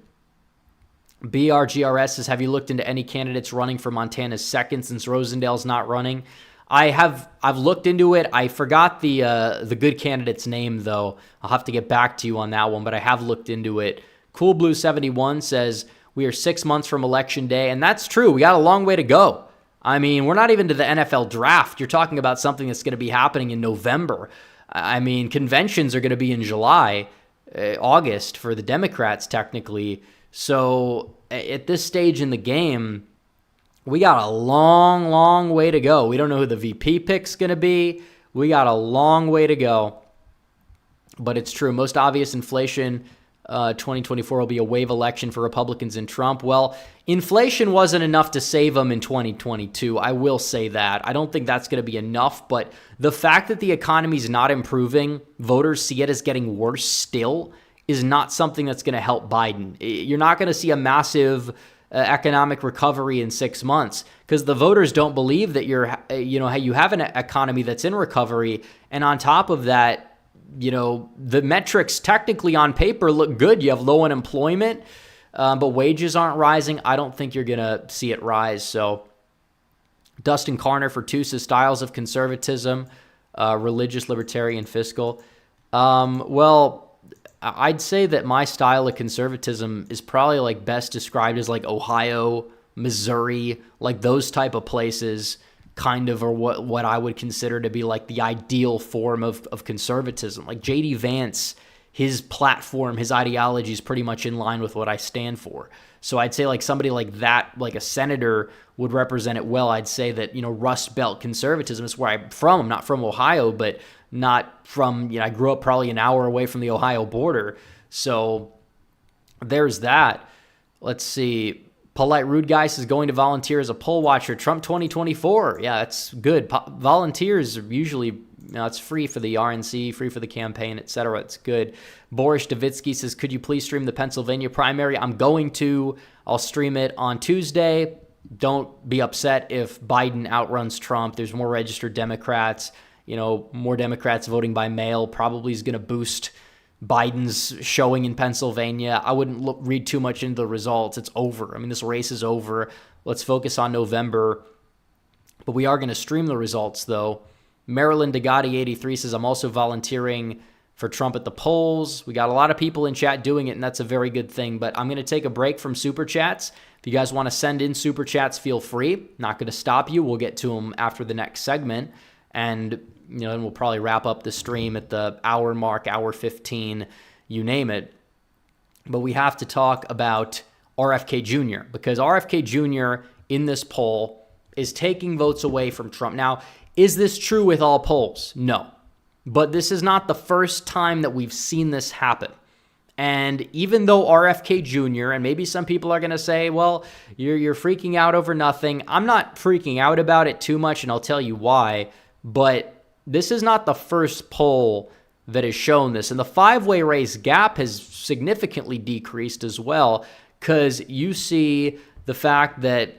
BRGRS says, have you looked into any candidates running for Montana's second since Rosendale's not running? I've looked into it. I forgot the good candidate's name, though. I'll have to get back to you on that one, but I have looked into it. Cool Blue 71 says, we are 6 months from Election Day, and that's true. We got a long way to go. I mean, we're not even to the NFL draft. You're talking about something that's going to be happening in November. I mean, conventions are going to be in July, August for the Democrats, technically. So at this stage in the game, we got a long, long way to go. We don't know who the VP pick's going to be. We got a long way to go. But it's true. Most obvious inflation, 2024 will be a wave election for Republicans and Trump. Well, inflation wasn't enough to save them in 2022. I will say that. I don't think that's going to be enough. But the fact that the economy's not improving, voters see it as getting worse still, is not something that's going to help Biden. You're not going to see a massive economic recovery in 6 months because the voters don't believe that you have an economy that's in recovery. And on top of that, the metrics technically on paper look good. You have low unemployment, but wages aren't rising. I don't think you're going to see it rise. So Dustin Carner for two says styles of conservatism, religious, libertarian, fiscal. Well, I'd say that my style of conservatism is probably like best described as like Ohio, Missouri, like those type of places kind of are what I would consider to be like the ideal form of conservatism. Like J.D. Vance, his platform, his ideology is pretty much in line with what I stand for. So I'd say like somebody like that, like a senator would represent it well. I'd say that, Rust Belt conservatism is where I'm from. I'm not from Ohio, but not from, I grew up probably an hour away from the Ohio border. So there's that. Let's see. Polite Rude Guy is going to volunteer as a poll watcher. Trump 2024. Yeah, that's good. Volunteers are usually, it's free for the RNC, free for the campaign, etc. It's good. Boris Davitsky says, could you please stream the Pennsylvania primary? I'm going to. I'll stream it on Tuesday. Don't be upset if Biden outruns Trump. There's more registered Democrats. More Democrats voting by mail probably is going to boost Biden's showing in Pennsylvania. I wouldn't read too much into the results. It's over. I mean, this race is over. Let's focus on November. But we are going to stream the results, though. Maryland Degati 83 says, I'm also volunteering for Trump at the polls. We got a lot of people in chat doing it, and that's a very good thing. But I'm going to take a break from Super Chats. If you guys want to send in Super Chats, feel free. Not going to stop you. We'll get to them after the next segment. And and we'll probably wrap up the stream at the hour mark, hour 15, you name it. But we have to talk about RFK Jr. because RFK Jr. in this poll is taking votes away from Trump. Now, is this true with all polls? No. But this is not the first time that we've seen this happen. And even though RFK Jr., and maybe some people are going to say, well, you're freaking out over nothing. I'm not freaking out about it too much, and I'll tell you why. But this is not the first poll that has shown this. And the five-way race gap has significantly decreased as well, because you see the fact that,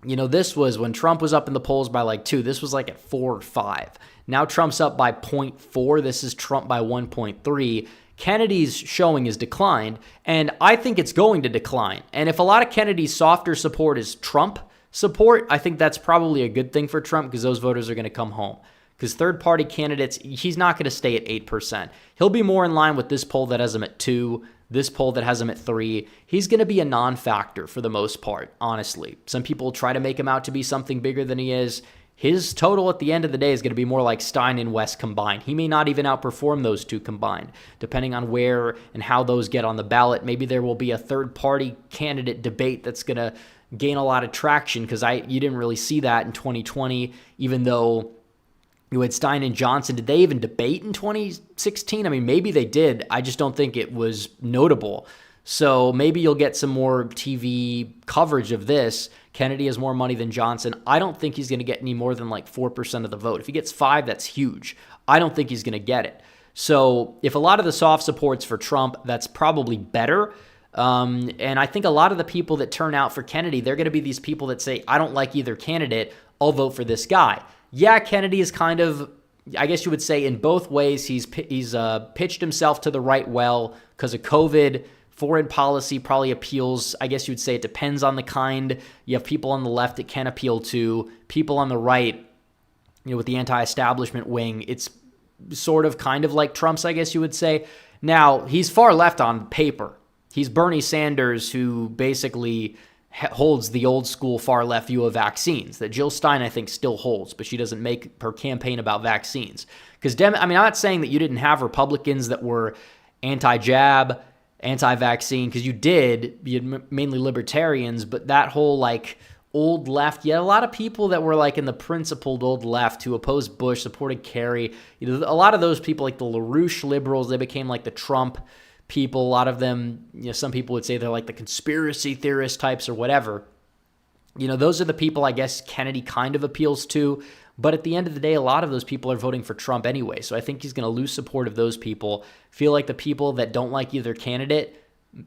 this was when Trump was up in the polls by like 2. This was like at 4 or 5. Now Trump's up by 0.4. This is Trump by 1.3. Kennedy's showing has declined, and I think it's going to decline. And if a lot of Kennedy's softer support is Trump support, I think that's probably a good thing for Trump because those voters are going to come home. Because third-party candidates, he's not going to stay at 8%. He'll be more in line with this poll that has him at 2, this poll that has him at 3. He's going to be a non-factor for the most part, honestly. Some people try to make him out to be something bigger than he is. His total at the end of the day is going to be more like Stein and West combined. He may not even outperform those two combined, depending on where and how those get on the ballot. Maybe there will be a third-party candidate debate that's going to gain a lot of traction because you didn't really see that in 2020, even though you had Stein and Johnson. Did they even debate in 2016? I mean, maybe they did. I just don't think it was notable. So maybe you'll get some more TV coverage of this. Kennedy has more money than Johnson. I don't think he's going to get any more than like 4% of the vote. If he gets 5, that's huge. I don't think he's going to get it. So if a lot of the soft support's for Trump, that's probably better. And I think a lot of the people that turn out for Kennedy, they're going to be these people that say, I don't like either candidate. I'll vote for this guy. Yeah, Kennedy is kind of, I guess you would say in both ways, he's pitched himself to the right well because of COVID. Foreign policy probably appeals. I guess you would say it depends on the kind. You have people on the left that can appeal to. People on the right, with the anti-establishment wing, it's sort of kind of like Trump's, I guess you would say. Now, he's far left on paper. He's Bernie Sanders, who basically holds the old school far left view of vaccines that Jill Stein, I think, still holds, but she doesn't make her campaign about vaccines. Because, I'm not saying that you didn't have Republicans that were anti-jab, anti-vaccine, because you had mainly libertarians, but that whole like old left, you had a lot of people that were like in the principled old left who opposed Bush, supported Kerry. A lot of those people, like the LaRouche liberals, they became like the Trump people. A lot of them, some people would say they're like the conspiracy theorist types or whatever. Those are the people I guess Kennedy kind of appeals to. But at the end of the day, a lot of those people are voting for Trump anyway. So I think he's going to lose support of those people. Feel like the people that don't like either candidate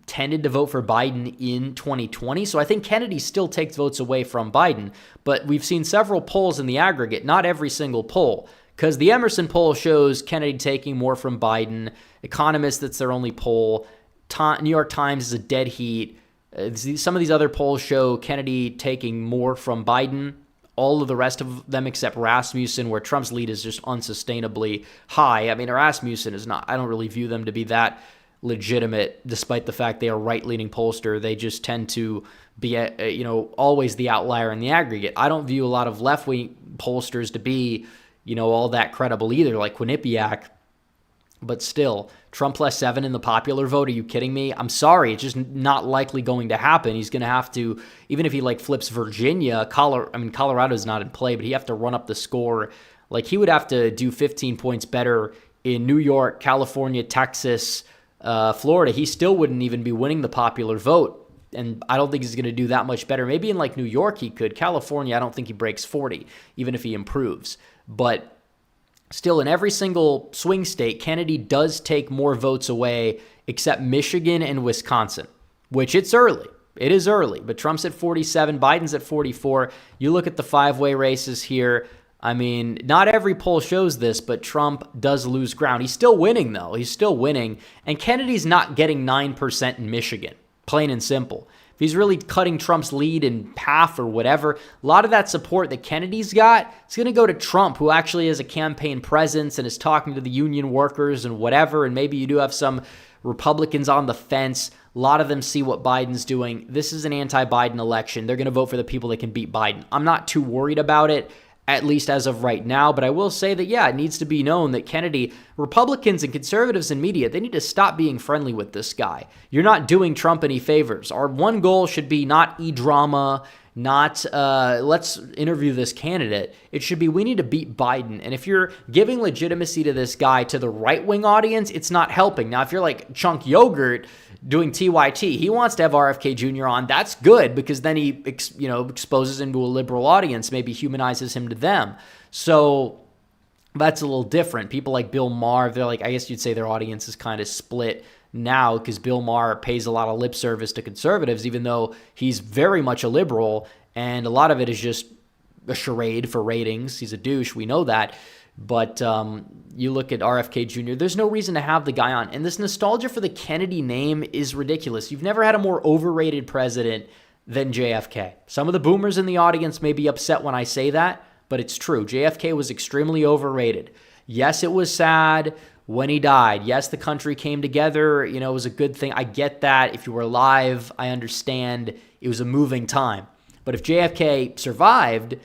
tended to vote for Biden in 2020. So I think Kennedy still takes votes away from Biden. But we've seen several polls in the aggregate, not every single poll. Because the Emerson poll shows Kennedy taking more from Biden. Economist, that's their only poll. New York Times is a dead heat. Some of these other polls show Kennedy taking more from Biden. All of the rest of them except Rasmussen, where Trump's lead is just unsustainably high. I mean, Rasmussen is not, I don't really view them to be that legitimate, despite the fact they are right-leaning pollster. They just tend to be, always the outlier in the aggregate. I don't view a lot of left-wing pollsters to be, all that credible either, like Quinnipiac. But still, Trump plus 7 in the popular vote, are you kidding me? I'm sorry, it's just not likely going to happen. He's going to have to, even if he flips Virginia, Colorado's not in play, but he have to run up the score. He would have to do 15 points better in New York, California, Texas, Florida. He still wouldn't even be winning the popular vote And I don't think he's going to do that much better. Maybe in like New York he could. California, I don't think he breaks 40, even if he improves. But still, in every single swing state, Kennedy does take more votes away, except Michigan and Wisconsin, which it's early. It is early, but Trump's at 47, Biden's at 44. You look at the five-way races here. I mean, not every poll shows this, but Trump does lose ground. He's still winning, though. He's still winning. And Kennedy's not getting 9% in Michigan, plain and simple. If he's really cutting Trump's lead in half or whatever, a lot of that support that Kennedy's got, it's going to go to Trump, who actually has a campaign presence and is talking to the union workers and whatever. And maybe you do have some Republicans on the fence. A lot of them see what Biden's doing. This is an anti-Biden election. They're going to vote for the people that can beat Biden. I'm not too worried about it, at least as of right now. But I will say that, yeah, it needs to be known that Kennedy, Republicans and conservatives and media, they need to stop being friendly with this guy. You're not doing Trump any favors. Our one goal should be not e-drama, not let's interview this candidate. It should be we need to beat Biden. And if you're giving legitimacy to this guy to the right-wing audience, it's not helping. Now, if you're like Chunk Yogurt doing TYT, he wants to have RFK Jr. on. That's good because then he exposes him to a liberal audience, maybe humanizes him to them. So that's a little different. People like Bill Maher, they're like, I guess you'd say their audience is kind of split now because Bill Maher pays a lot of lip service to conservatives, even though he's very much a liberal, and a lot of it is just a charade for ratings. He's a douche. We know that. But you look at RFK Jr., there's no reason to have the guy on. And this nostalgia for the Kennedy name is ridiculous. You've never had a more overrated president than JFK. Some of the boomers in the audience may be upset when I say that, but it's true. JFK was extremely overrated. Yes, it was sad when he died. Yes, the country came together. It was a good thing. I get that. If you were alive, I understand it was a moving time. But if JFK survived,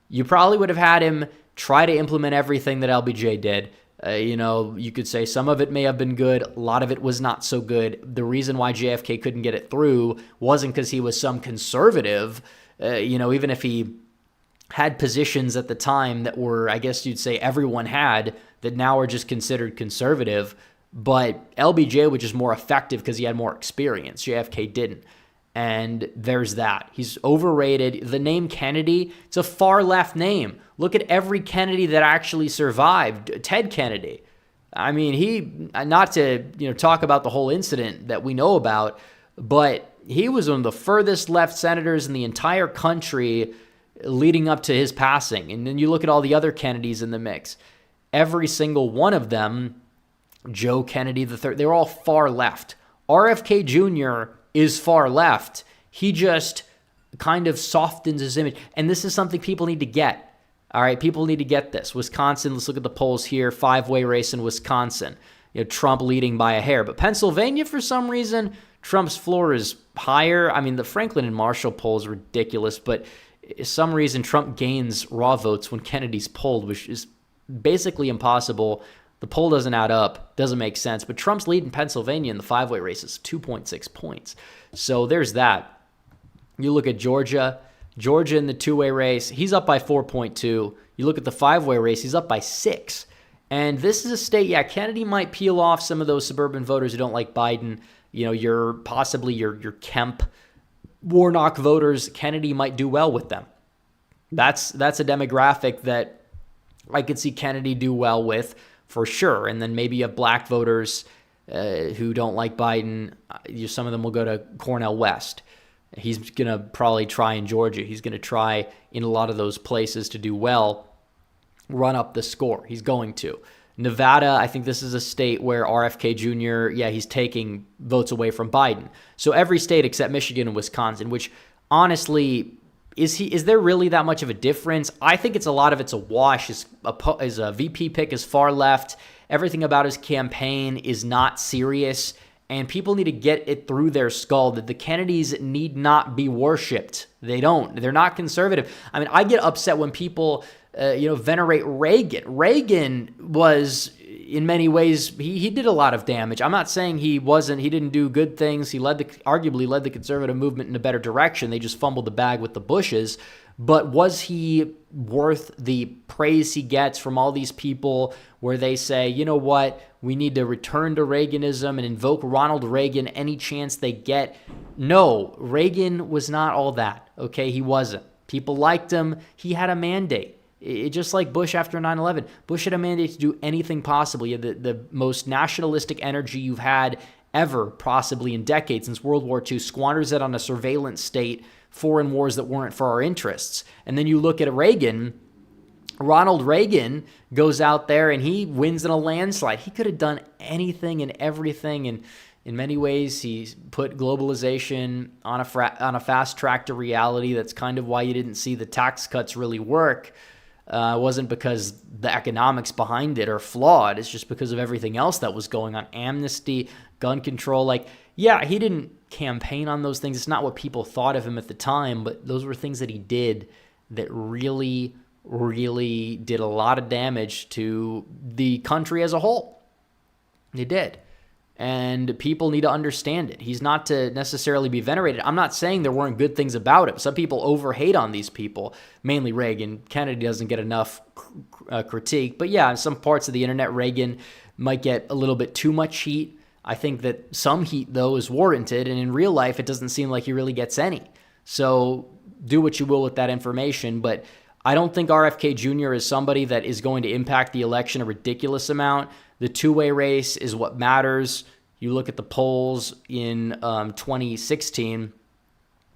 you probably would have had him try to implement everything that LBJ did. You could say some of it may have been good. A lot of it was not so good. The reason why JFK couldn't get it through wasn't because he was some conservative. Even if he had positions at the time that were, I guess you'd say everyone had, that now are just considered conservative. But LBJ was just more effective because he had more experience. JFK didn't. And there's that. He's overrated. The name Kennedy, it's a far left name. Look at every Kennedy that actually survived. Ted Kennedy. I mean, he, not to talk about the whole incident that we know about, but he was one of the furthest left senators in the entire country leading up to his passing. And then you look at all the other Kennedys in the mix. Every single one of them, Joe Kennedy III, they were all far left. RFK Jr. is far left. He just kind of softens his image. And this is something people need to get. All right, people need to get this. Wisconsin, let's look at the polls here. Five-way race in Wisconsin. Trump leading by a hair. But Pennsylvania, for some reason, Trump's floor is higher. I mean, the Franklin and Marshall poll is ridiculous, but for some reason Trump gains raw votes when Kennedy's polled, which is basically impossible. The poll doesn't add up, doesn't make sense. But Trump's lead in Pennsylvania in the five-way race is 2.6 points. So there's that. You look at Georgia in the two-way race, he's up by 4.2. You look at the five-way race, he's up by 6. And this is a state, Kennedy might peel off some of those suburban voters who don't like Biden. Your Kemp, Warnock voters. Kennedy might do well with them. That's a demographic that I could see Kennedy do well with for sure. And then maybe you have black voters who don't like Biden. Some of them will go to Cornell West. He's going to probably try in Georgia. He's going to try in a lot of those places to do well, run up the score. He's going to. Nevada, I think this is a state where RFK Jr., he's taking votes away from Biden. So every state except Michigan and Wisconsin, which honestly, is there really that much of a difference? I think a lot of it's a wash. His VP pick is far left. Everything about his campaign is not serious. And people need to get it through their skull that the Kennedys need not be worshipped. They don't. They're not conservative. I mean, I get upset when people, venerate Reagan. Reagan was, in many ways, he did a lot of damage. I'm not saying he didn't do good things. He arguably led the conservative movement in a better direction. They just fumbled the bag with the Bushes. But was he worth the praise he gets from all these people where they say, you know what, we need to return to Reaganism and invoke Ronald Reagan any chance they get? No, Reagan was not all that, okay? He wasn't. People liked him. He had a mandate. Just like Bush after 9/11. Bush had a mandate to do anything possible. He had the most nationalistic energy you've had ever, possibly in decades, since World War II, squanders it on a surveillance state, foreign wars that weren't for our interests. And then you look at Reagan. Ronald Reagan goes out there and he wins in a landslide. He could have done anything and everything, and in many ways, he put globalization on a fast track to reality. That's kind of why you didn't see the tax cuts really work. It wasn't because the economics behind it are flawed. It's just because of everything else that was going on. Amnesty, gun control. Like, yeah, he didn't campaign on those things. It's not what people thought of him at the time, but those were things that he did that really, really did a lot of damage to the country as a whole. They did. And people need to understand it. He's not to necessarily be venerated. I'm not saying there weren't good things about him. Some people overhate on these people, mainly Reagan. Kennedy doesn't get enough critique. But yeah, in some parts of the internet, Reagan might get a little bit too much heat. I think that some heat, though, is warranted. And in real life, it doesn't seem like he really gets any. So do what you will with that information. But I don't think RFK Jr. is somebody that is going to impact the election a ridiculous amount. The two-way race is what matters. You look at the polls in 2016,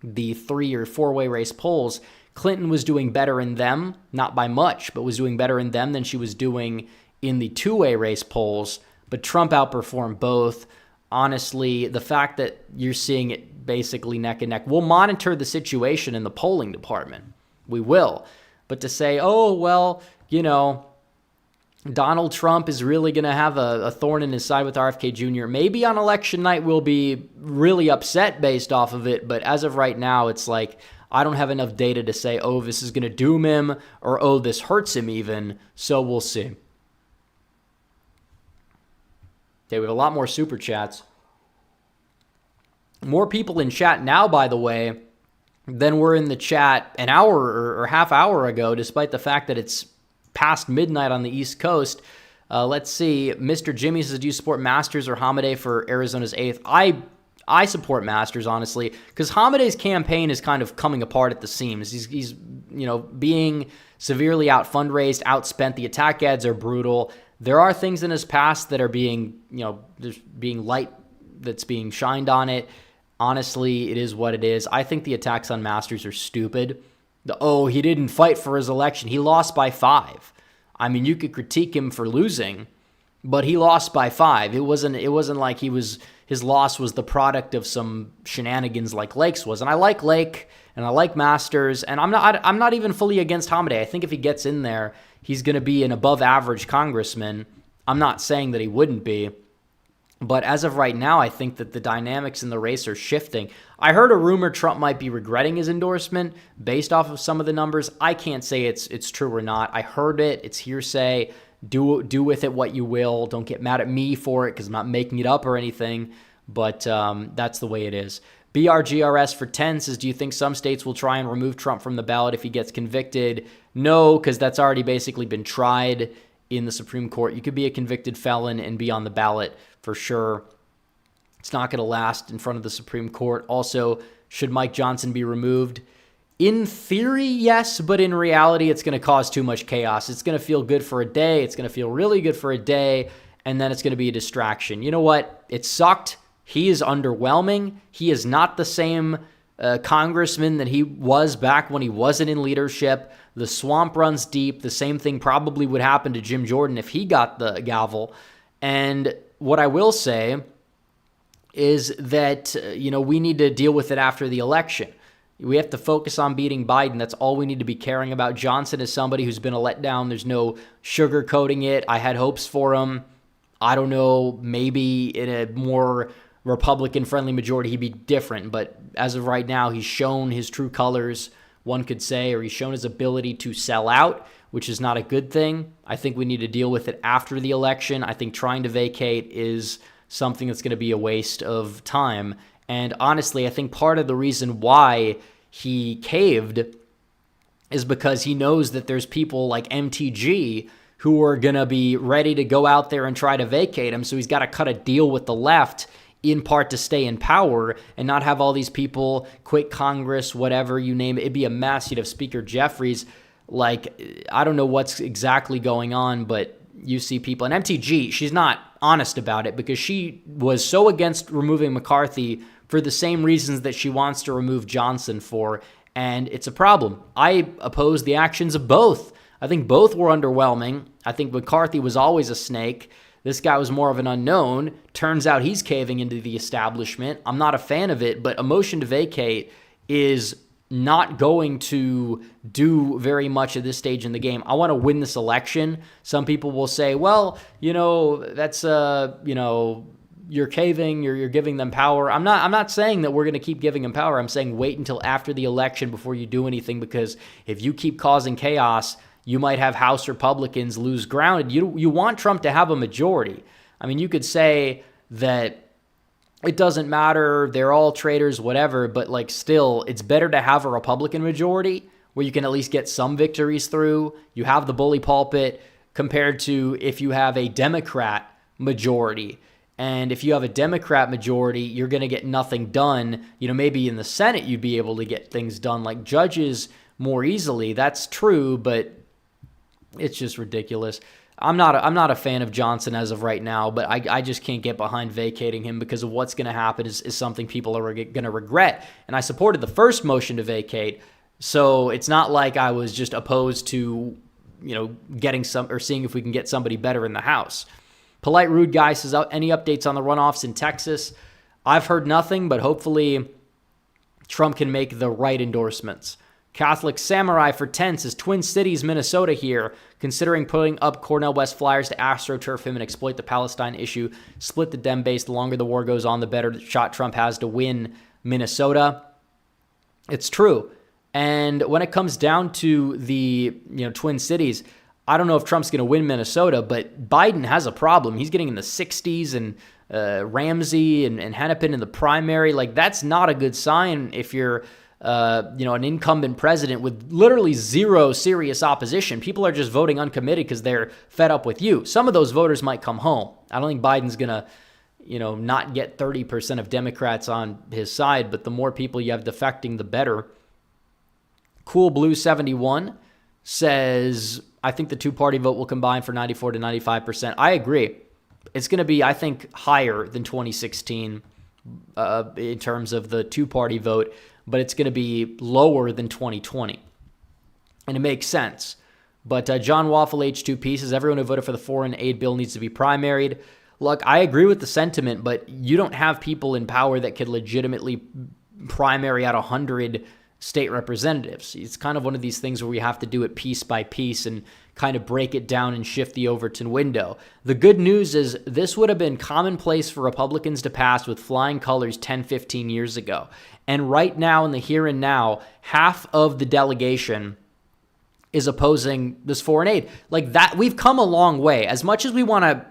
the 3 or 4-way race polls, Clinton was doing better in them, not by much, but was doing better in them than she was doing in the two-way race polls. But Trump outperformed both. Honestly, the fact that you're seeing it basically neck and neck, we'll monitor the situation in the polling department. We will. But to say, oh, well, you know, Donald Trump is really going to have a thorn in his side with RFK Jr. Maybe on election night we'll be really upset based off of it, but as of right now, it's like I don't have enough data to say, oh, this is going to doom him, or oh, this hurts him even, so we'll see. Okay, we have a lot more super chats. More people in chat now, by the way, than were in the chat an hour or half hour ago, despite the fact that it's past midnight on the East Coast. Let's see. Mr. Jimmy says, do you support Masters or Hamadeh for Arizona's 8th? I support Masters, honestly, because Hamadeh's campaign is kind of coming apart at the seams. He's being severely out fundraised, outspent. The attack ads are brutal. There are things in his past that are being, there's being light that's being shined on it. Honestly, it is what it is. I think the attacks on Masters are stupid. He didn't fight for his election. He lost by 5. I mean, you could critique him for losing, but he lost by 5. It wasn't like his loss was the product of some shenanigans like Lake's was. And I like Lake and I like Masters, and I'm not even fully against Hamadeh. I think if he gets in there, he's going to be an above average congressman. I'm not saying that he wouldn't be. But as of right now, I think that the dynamics in the race are shifting. I heard a rumor Trump might be regretting his endorsement based off of some of the numbers. I can't say it's true or not. I heard it. It's hearsay. Do with it what you will. Don't get mad at me for it because I'm not making it up or anything. But that's the way it is. BRGRS for 10 says, do you think some states will try and remove Trump from the ballot if he gets convicted? No, because that's already basically been tried in the Supreme Court. You could be a convicted felon and be on the ballot for sure. It's not going to last in front of the Supreme Court. Also, should Mike Johnson be removed? In theory, yes, but in reality, it's going to cause too much chaos. It's going to feel good for a day. It's going to feel really good for a day, and then it's going to be a distraction. You know what? It sucked. He is underwhelming. He is not the same congressman that he was back when he wasn't in leadership. The swamp runs deep. The same thing probably would happen to Jim Jordan if he got the gavel. And what I will say is that, we need to deal with it after the election. We have to focus on beating Biden. That's all we need to be caring about. Johnson is somebody who's been a letdown. There's no sugarcoating it. I had hopes for him. I don't know, maybe in a more Republican-friendly majority, he'd be different. But as of right now, he's shown his true colors, one could say, or he's shown his ability to sell out, which is not a good thing. I think we need to deal with it after the election. I think trying to vacate is something that's going to be a waste of time. And honestly, I think part of the reason why he caved is because he knows that there's people like MTG who are going to be ready to go out there and try to vacate him. So he's got to cut a deal with the left in part to stay in power and not have all these people quit Congress, whatever you name it. It'd be a mess. You'd have Speaker Jeffries. Like, I don't know what's exactly going on, but you see people. And MTG, she's not honest about it because she was so against removing McCarthy for the same reasons that she wants to remove Johnson for, and it's a problem. I oppose the actions of both. I think both were underwhelming. I think McCarthy was always a snake. This guy was more of an unknown. Turns out he's caving into the establishment. I'm not a fan of it, but a motion to vacate is not going to do very much at this stage in the game. I want to win this election. Some people will say, well, that's, you're caving, you're giving them power. I'm not saying that we're going to keep giving them power. I'm saying wait until after the election before you do anything, because if you keep causing chaos, you might have House Republicans lose ground. You want Trump to have a majority. I mean, you could say that it doesn't matter, they're all traitors, whatever, but like still, it's better to have a Republican majority where you can at least get some victories through. You have the bully pulpit compared to if you have a Democrat majority. And if you have a Democrat majority, you're going to get nothing done. Maybe in the Senate, you'd be able to get things done like judges more easily. That's true, but it's just ridiculous. I'm not a fan of Johnson as of right now, but I just can't get behind vacating him because of what's going to happen is something people are going to regret. And I supported the first motion to vacate, so it's not like I was just opposed to, getting some or seeing if we can get somebody better in the House. Polite Rude Guy says, any updates on the runoffs in Texas? I've heard nothing, but hopefully Trump can make the right endorsements. Catholic Samurai for 10 says, Twin Cities, Minnesota here, considering putting up Cornell West Flyers to astroturf him and exploit the Palestine issue, split the Dem base. The longer the war goes on, the better shot Trump has to win Minnesota. It's true. And when it comes down to the Twin Cities, I don't know if Trump's going to win Minnesota, but Biden has a problem. He's getting in the 60s, and Ramsey and Hennepin in the primary. Like, that's not a good sign if you're an incumbent president with literally zero serious opposition. People are just voting uncommitted because they're fed up with you. Some of those voters might come home. I don't think Biden's going to, not get 30% of Democrats on his side, but the more people you have defecting, the better. Cool Blue 71 says, I think the two-party vote will combine for 94 to 95%. I agree. It's going to be, I think, higher than 2016 in terms of the two-party vote, but it's going to be lower than 2020. And it makes sense. But John Waffle H2P says, everyone who voted for the foreign aid bill needs to be primaried. Look, I agree with the sentiment, but you don't have people in power that could legitimately primary out 100 state representatives. It's kind of one of these things where we have to do it piece by piece and kind of break it down and shift the Overton window. The good news is this would have been commonplace for Republicans to pass with flying colors 10, 15 years ago. And right now, in the here and now, half of the delegation is opposing this foreign aid. Like that, we've come a long way. As much as we want to,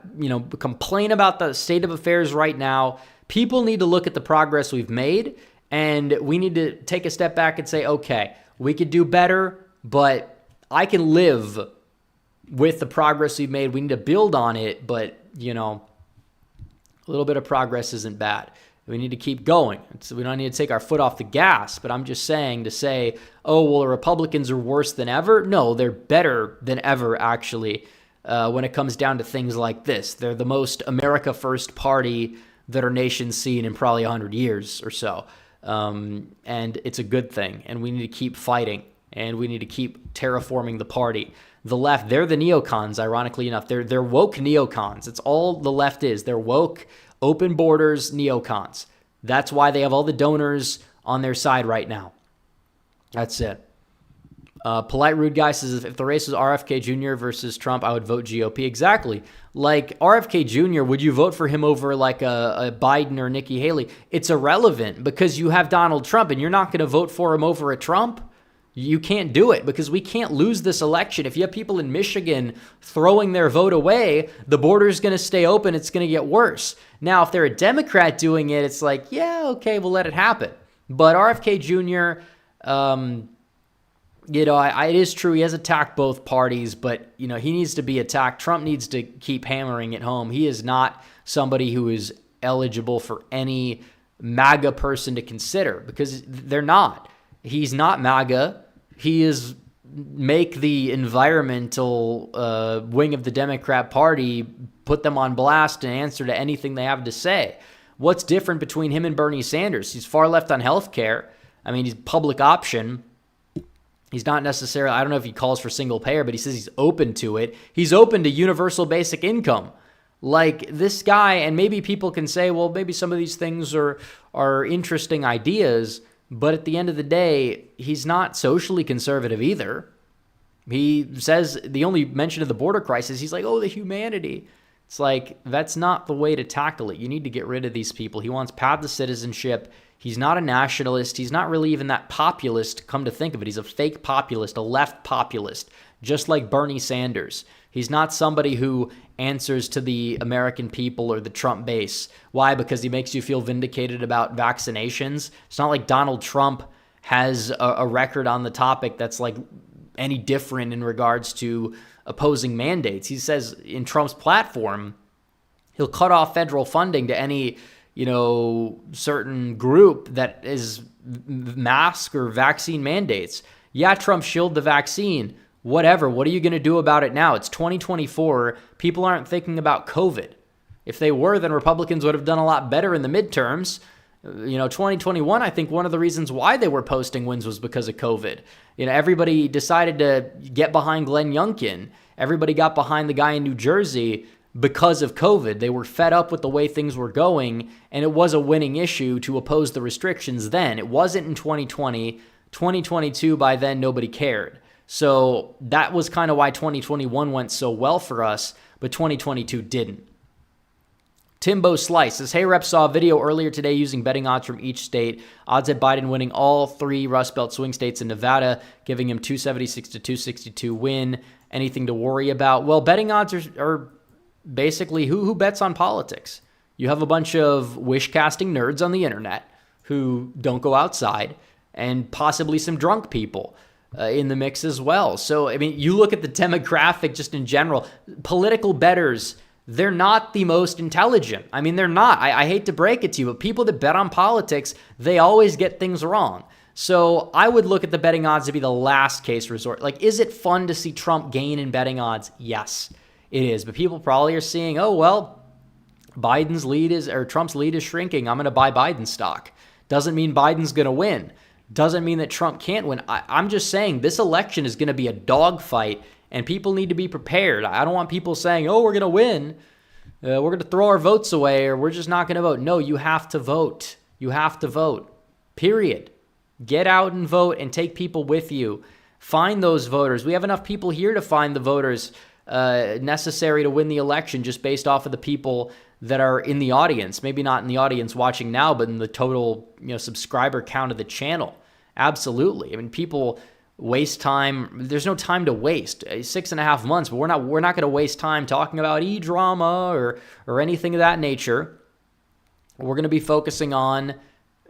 complain about the state of affairs right now, people need to look at the progress we've made, and we need to take a step back and say, okay, we could do better, but I can live with the progress we've made. We need to build on it, but, a little bit of progress isn't bad. We need to keep going. We don't need to take our foot off the gas, but I'm just saying to say, oh, well, the Republicans are worse than ever. No, they're better than ever, actually, when it comes down to things like this. They're the most America First party that our nation's seen in probably 100 years or so. And it's a good thing, and we need to keep fighting, and we need to keep terraforming the party. The left, they're the neocons, ironically enough. They're woke neocons. It's all the left is. They're woke, open borders neocons. That's why they have all the donors on their side right now. That's it. Polite Rude Guy says, if the race was RFK Jr. versus Trump, I would vote GOP. Exactly. Like RFK Jr., would you vote for him over like a Biden or Nikki Haley? It's irrelevant because you have Donald Trump and you're not going to vote for him over a Trump. You can't do it because we can't lose this election. If you have people in Michigan throwing their vote away, the border's going to stay open. It's going to get worse. Now, if they're a Democrat doing it, it's like, yeah, okay, we'll let it happen. But RFK Jr., it is true. He has attacked both parties, but, he needs to be attacked. Trump needs to keep hammering it home. He is not somebody who is eligible for any MAGA person to consider, because they're not. He's not MAGA. He is make the environmental wing of the Democrat Party, put them on blast and answer to anything they have to say. What's different between him and Bernie Sanders? He's far left on healthcare. I mean, he's public option. He's not necessarily, I don't know if he calls for single payer, but he says he's open to it. He's open to universal basic income. Like this guy, and maybe people can say, well, maybe some of these things are interesting ideas, but at the end of the day, he's not socially conservative either. He says the only mention of the border crisis, he's like, oh, the humanity. It's like, that's not the way to tackle it. You need to get rid of these people. He wants path to citizenship. He's not a nationalist. He's not really even that populist, come to think of it. He's a fake populist, a left populist, just like Bernie Sanders. He's not somebody who answers to the American people or the Trump base. Why? Because he makes you feel vindicated about vaccinations. It's not like Donald Trump has a record on the topic that's like any different in regards to opposing mandates. He says in Trump's platform, he'll cut off federal funding to any certain group that is mask or vaccine mandates. Yeah, Trump shielded the vaccine. Whatever. What are you going to do about it now? It's 2024. People aren't thinking about COVID. If they were, then Republicans would have done a lot better in the midterms. 2021, I think one of the reasons why they were posting wins was because of COVID. Everybody decided to get behind Glenn Youngkin. Everybody got behind the guy in New Jersey because of COVID. They were fed up with the way things were going, and it was a winning issue to oppose the restrictions then. It wasn't in 2020. 2022, by then, nobody cared. So that was kind of why 2021 went so well for us, but 2022 didn't. Timbo Slice says, hey, Rep, saw a video earlier today using betting odds from each state. Odds at Biden winning all 3 Rust Belt swing states in Nevada, giving him 276 to 262 win. Anything to worry about? Well, betting odds are basically who bets on politics. You have a bunch of wish-casting nerds on the internet who don't go outside, and possibly some drunk people in the mix as well. So, I mean, you look at the demographic just in general, political bettors, they're not the most intelligent. I mean, they're not. I hate to break it to you, but people that bet on politics, they always get things wrong. So I would look at the betting odds to be the last case resort. Like, is it fun to see Trump gain in betting odds? Yes, it is. But people probably are seeing, oh, well, Trump's lead is shrinking. I'm going to buy Biden stock. Doesn't mean Biden's going to win. Doesn't mean that Trump can't win. I'm just saying this election is going to be a dogfight, and people need to be prepared. I don't want people saying, oh, we're going to win. We're going to throw our votes away, or we're just not going to vote. No, you have to vote. You have to vote. Period. Get out and vote and take people with you. Find those voters. We have enough people here to find the voters necessary to win the election just based off of the people that are in the audience. Maybe not in the audience watching now, but in the total subscriber count of the channel. Absolutely. I mean, people waste time. There's no time to waste. 6.5 months, but we're not going to waste time talking about e-drama or anything of that nature. We're going to be focusing on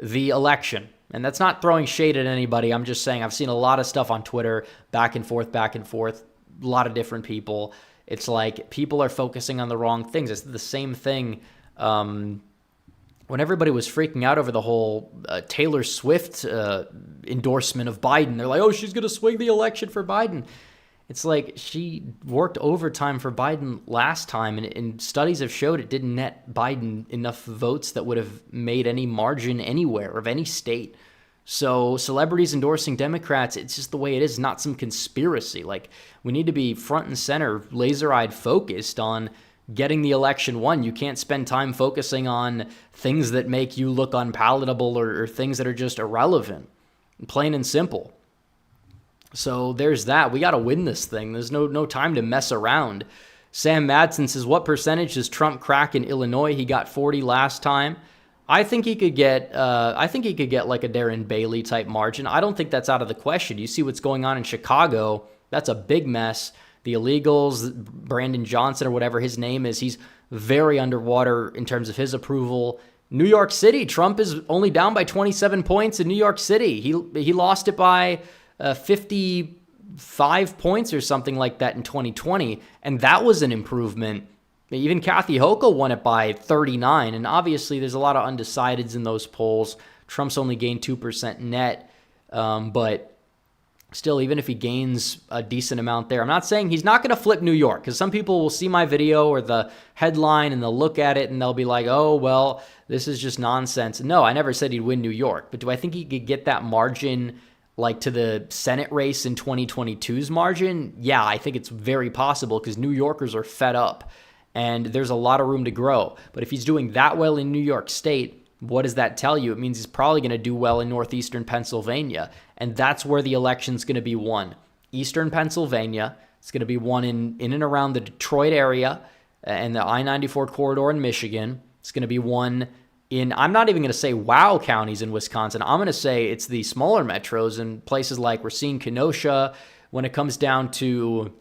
the election. And that's not throwing shade at anybody. I'm just saying I've seen a lot of stuff on Twitter, back and forth, a lot of different people. It's like people are focusing on the wrong things. It's the same thing when everybody was freaking out over the whole Taylor Swift endorsement of Biden. They're like, oh, she's going to swing the election for Biden. It's like she worked overtime for Biden last time, and studies have showed it didn't net Biden enough votes that would have made any margin anywhere of any state. So celebrities endorsing Democrats, it's just the way it is, not some conspiracy. Like, we need to be front and center, laser-eyed focused on getting the election won. You can't spend time focusing on things that make you look unpalatable or things that are just irrelevant, plain and simple. So there's that. We got to win this thing. There's no time to mess around. Sam Madsen says, what percentage does Trump crack in Illinois? He got 40 last time. I think he could get like a Darren Bailey type margin. I don't think that's out of the question. You see what's going on in Chicago. That's a big mess. The illegals, Brandon Johnson or whatever his name is, he's very underwater in terms of his approval. New York City, Trump is only down by 27 points in New York City. He lost it by 55 points or something like that in 2020, and that was an improvement Even Kathy Hochul won it by 39, and obviously there's a lot of undecideds in those polls. Trump's only gained 2% net, but still, even if he gains a decent amount there, I'm not saying he's not going to flip New York, because some people will see my video or the headline and they'll look at it and they'll be like, oh, well, this is just nonsense. No, I never said he'd win New York, but do I think he could get that margin like to the Senate race in 2022's margin? Yeah, I think it's very possible because New Yorkers are fed up and there's a lot of room to grow. But if he's doing that well in New York State, what does that tell you? It means he's probably going to do well in northeastern Pennsylvania, and that's where the election's going to be won. Eastern Pennsylvania, it's going to be won in and around the Detroit area and the I-94 corridor in Michigan. It's going to be won in, I'm not even going to say wow counties in Wisconsin. I'm going to say it's the smaller metros and places like Racine, Kenosha. When it comes down to,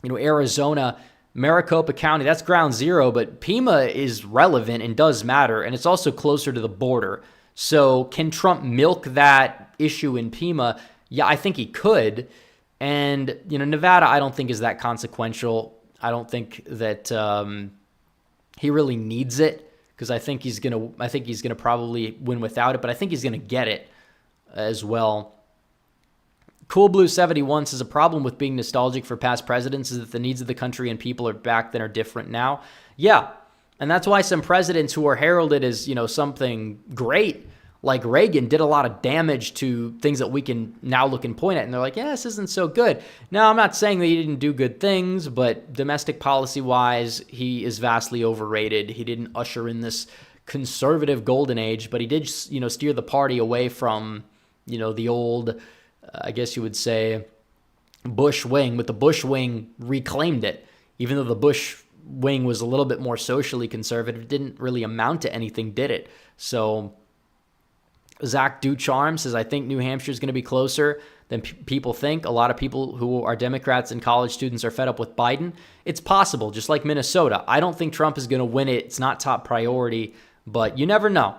Arizona, Maricopa County, that's ground zero, but Pima is relevant and does matter, and it's also closer to the border. So can Trump milk that issue in Pima? Yeah, I think he could. And, Nevada, I don't think is that consequential. I don't think that he really needs it, because I think he's gonna probably win without it, but I think he's gonna get it as well. Cool Blue 71 says a problem with being nostalgic for past presidents is that the needs of the country and people are back then are different now. Yeah, and that's why some presidents who are heralded as something great, like Reagan, did a lot of damage to things that we can now look and point at, and they're like, yeah, this isn't so good. Now, I'm not saying that he didn't do good things, but domestic policy-wise, he is vastly overrated. He didn't usher in this conservative golden age, but he did, steer the party away from, the old, I guess you would say, Bush wing, but the Bush wing reclaimed it. Even though the Bush wing was a little bit more socially conservative, it didn't really amount to anything, did it? So Zach Ducharm says, I think New Hampshire is going to be closer than people think. A lot of people who are Democrats and college students are fed up with Biden. It's possible, just like Minnesota. I don't think Trump is going to win it. It's not top priority, but you never know.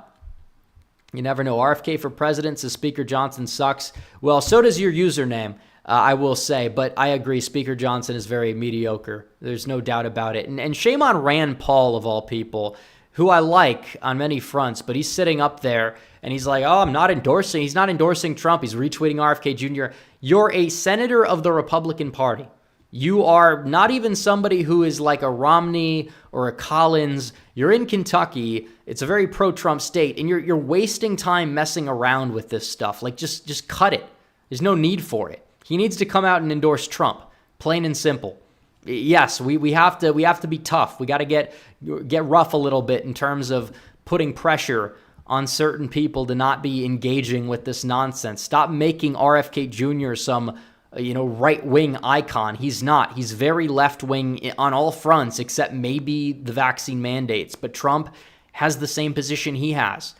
You never know. RFK for president says Speaker Johnson sucks. Well, so does your username, I will say. But I agree, Speaker Johnson is very mediocre. There's no doubt about it. And shame on Rand Paul, of all people, who I like on many fronts, but he's sitting up there and he's like, oh, I'm not endorsing. He's not endorsing Trump. He's retweeting RFK Jr. You're a senator of the Republican Party. You are not even somebody who is like a Romney or a Collins. You're in Kentucky. It's a very pro-Trump state, and you're wasting time messing around with this stuff. Like, just cut it. There's no need for it. He needs to come out and endorse Trump, plain and simple. Yes, we have to be tough. We got to get rough a little bit in terms of putting pressure on certain people to not be engaging with this nonsense. Stop making RFK Jr. some right-wing icon. He's not. He's very left-wing on all fronts except maybe the vaccine mandates. But Trump has the same position he has.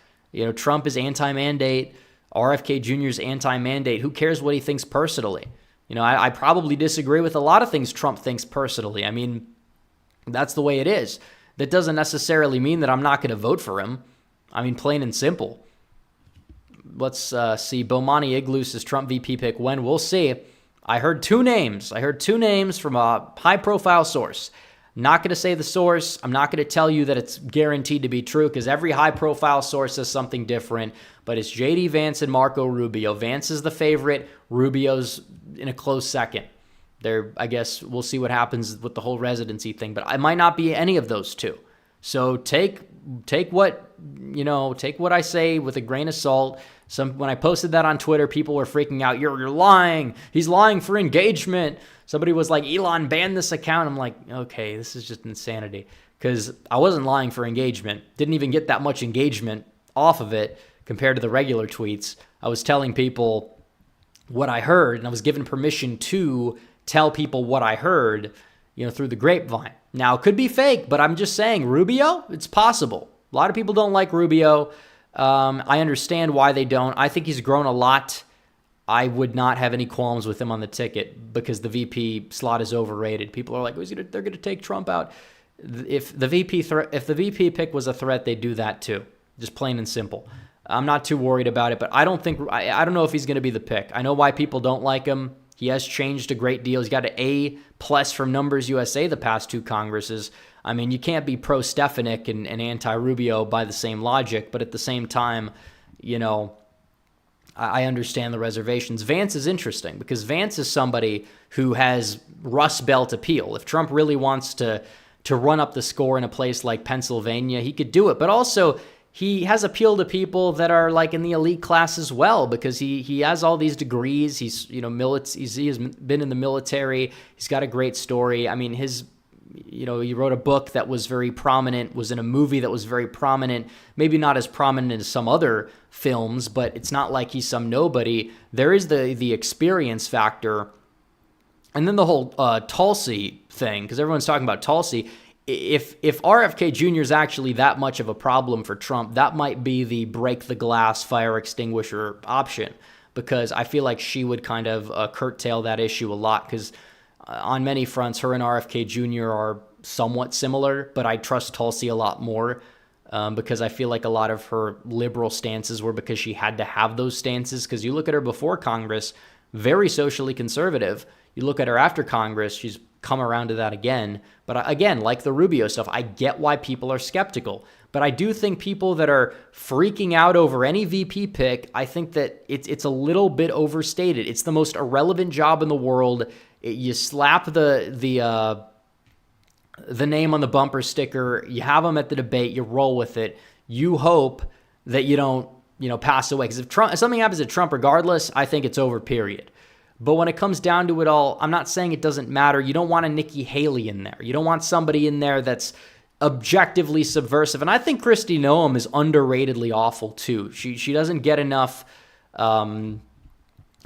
Trump is anti-mandate. RFK Jr. is anti-mandate. Who cares what he thinks personally? I probably disagree with a lot of things Trump thinks personally. I mean, that's the way it is. That doesn't necessarily mean that I'm not going to vote for him. I mean, plain and simple. Let's see. Bomani Igloo says Trump VP pick when? We'll see. I heard two names. From a high-profile source. Not going to say the source. I'm not going to tell you that it's guaranteed to be true because every high-profile source says something different. But it's J.D. Vance and Marco Rubio. Vance is the favorite. Rubio's in a close second. I guess we'll see what happens with the whole residency thing. But it might not be any of those two. So take what I say with a grain of salt. When I posted that on Twitter, people were freaking out. You're lying. He's lying for engagement. Somebody was like, Elon banned this account. I'm like, okay, this is just insanity. Because I wasn't lying for engagement. Didn't even get that much engagement off of it compared to the regular tweets. I was telling people what I heard, and I was given permission to tell people what I heard, through the grapevine. Now, it could be fake, but I'm just saying, Rubio, it's possible. A lot of people don't like Rubio. I understand why they don't. I think he's grown a lot. I would not have any qualms with him on the ticket because the VP slot is overrated. People are like, they're going to take Trump out. If the VP pick was a threat, they'd do that too. Just plain and simple. I'm not too worried about it, but I don't know if he's going to be the pick. I know why people don't like him. He has changed a great deal. He's got an A plus from Numbers USA the past 2 Congresses. I mean, you can't be pro-Stefanik and anti-Rubio by the same logic, but at the same time, you know, I understand the reservations. Vance is interesting because Vance is somebody who has Rust Belt appeal. If Trump really wants to run up the score in a place like Pennsylvania, he could do it. But also, he has appeal to people that are like in the elite class as well, because he has all these degrees. He's, you know, he has been in the military. He's got a great story. I mean, he wrote a book that was very prominent, was in a movie that was very prominent, maybe not as prominent as some other films, but it's not like he's some nobody. There is the experience factor. And then the whole Tulsi thing, because everyone's talking about Tulsi. If RFK Jr. is actually that much of a problem for Trump, that might be the break the glass fire extinguisher option, because I feel like she would kind of curtail that issue a lot, because on many fronts, her and RFK Jr. are somewhat similar, but I trust Tulsi a lot more because I feel like a lot of her liberal stances were because she had to have those stances, because you look at her before Congress, very socially conservative. You look at her after Congress, she's come around to that again. But again, like the Rubio stuff, I get why people are skeptical. But I do think people that are freaking out over any VP pick, I think that it's a little bit overstated. It's the most irrelevant job in the world. You slap the name on the bumper sticker, you have them at the debate, you roll with it. You hope that you don't, pass away. Because if something happens to Trump regardless, I think it's over, period. But when it comes down to it all, I'm not saying it doesn't matter. You don't want a Nikki Haley in there. You don't want somebody in there that's objectively subversive. And I think Kristi Noem is underratedly awful too. She doesn't get enough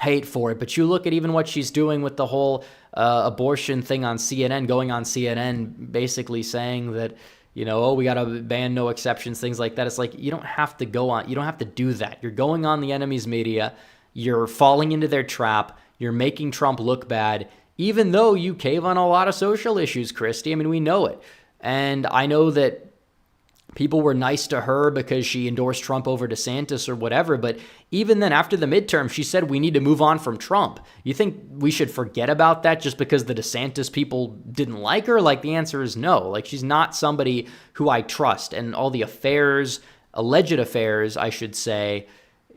hate for it. But you look at even what she's doing with the whole abortion thing on CNN, going on CNN, basically saying that, we got to ban no exceptions, things like that. It's like, you don't have to go on. You don't have to do that. You're going on the enemy's media. You're falling into their trap. You're making Trump look bad, even though you cave on a lot of social issues, Kristi. I mean, we know it. And I know that people were nice to her because she endorsed Trump over DeSantis or whatever. But even then, after the midterm, she said we need to move on from Trump. You think we should forget about that just because the DeSantis people didn't like her? Like, the answer is no. Like, she's not somebody who I trust. And all the affairs, alleged affairs, I should say,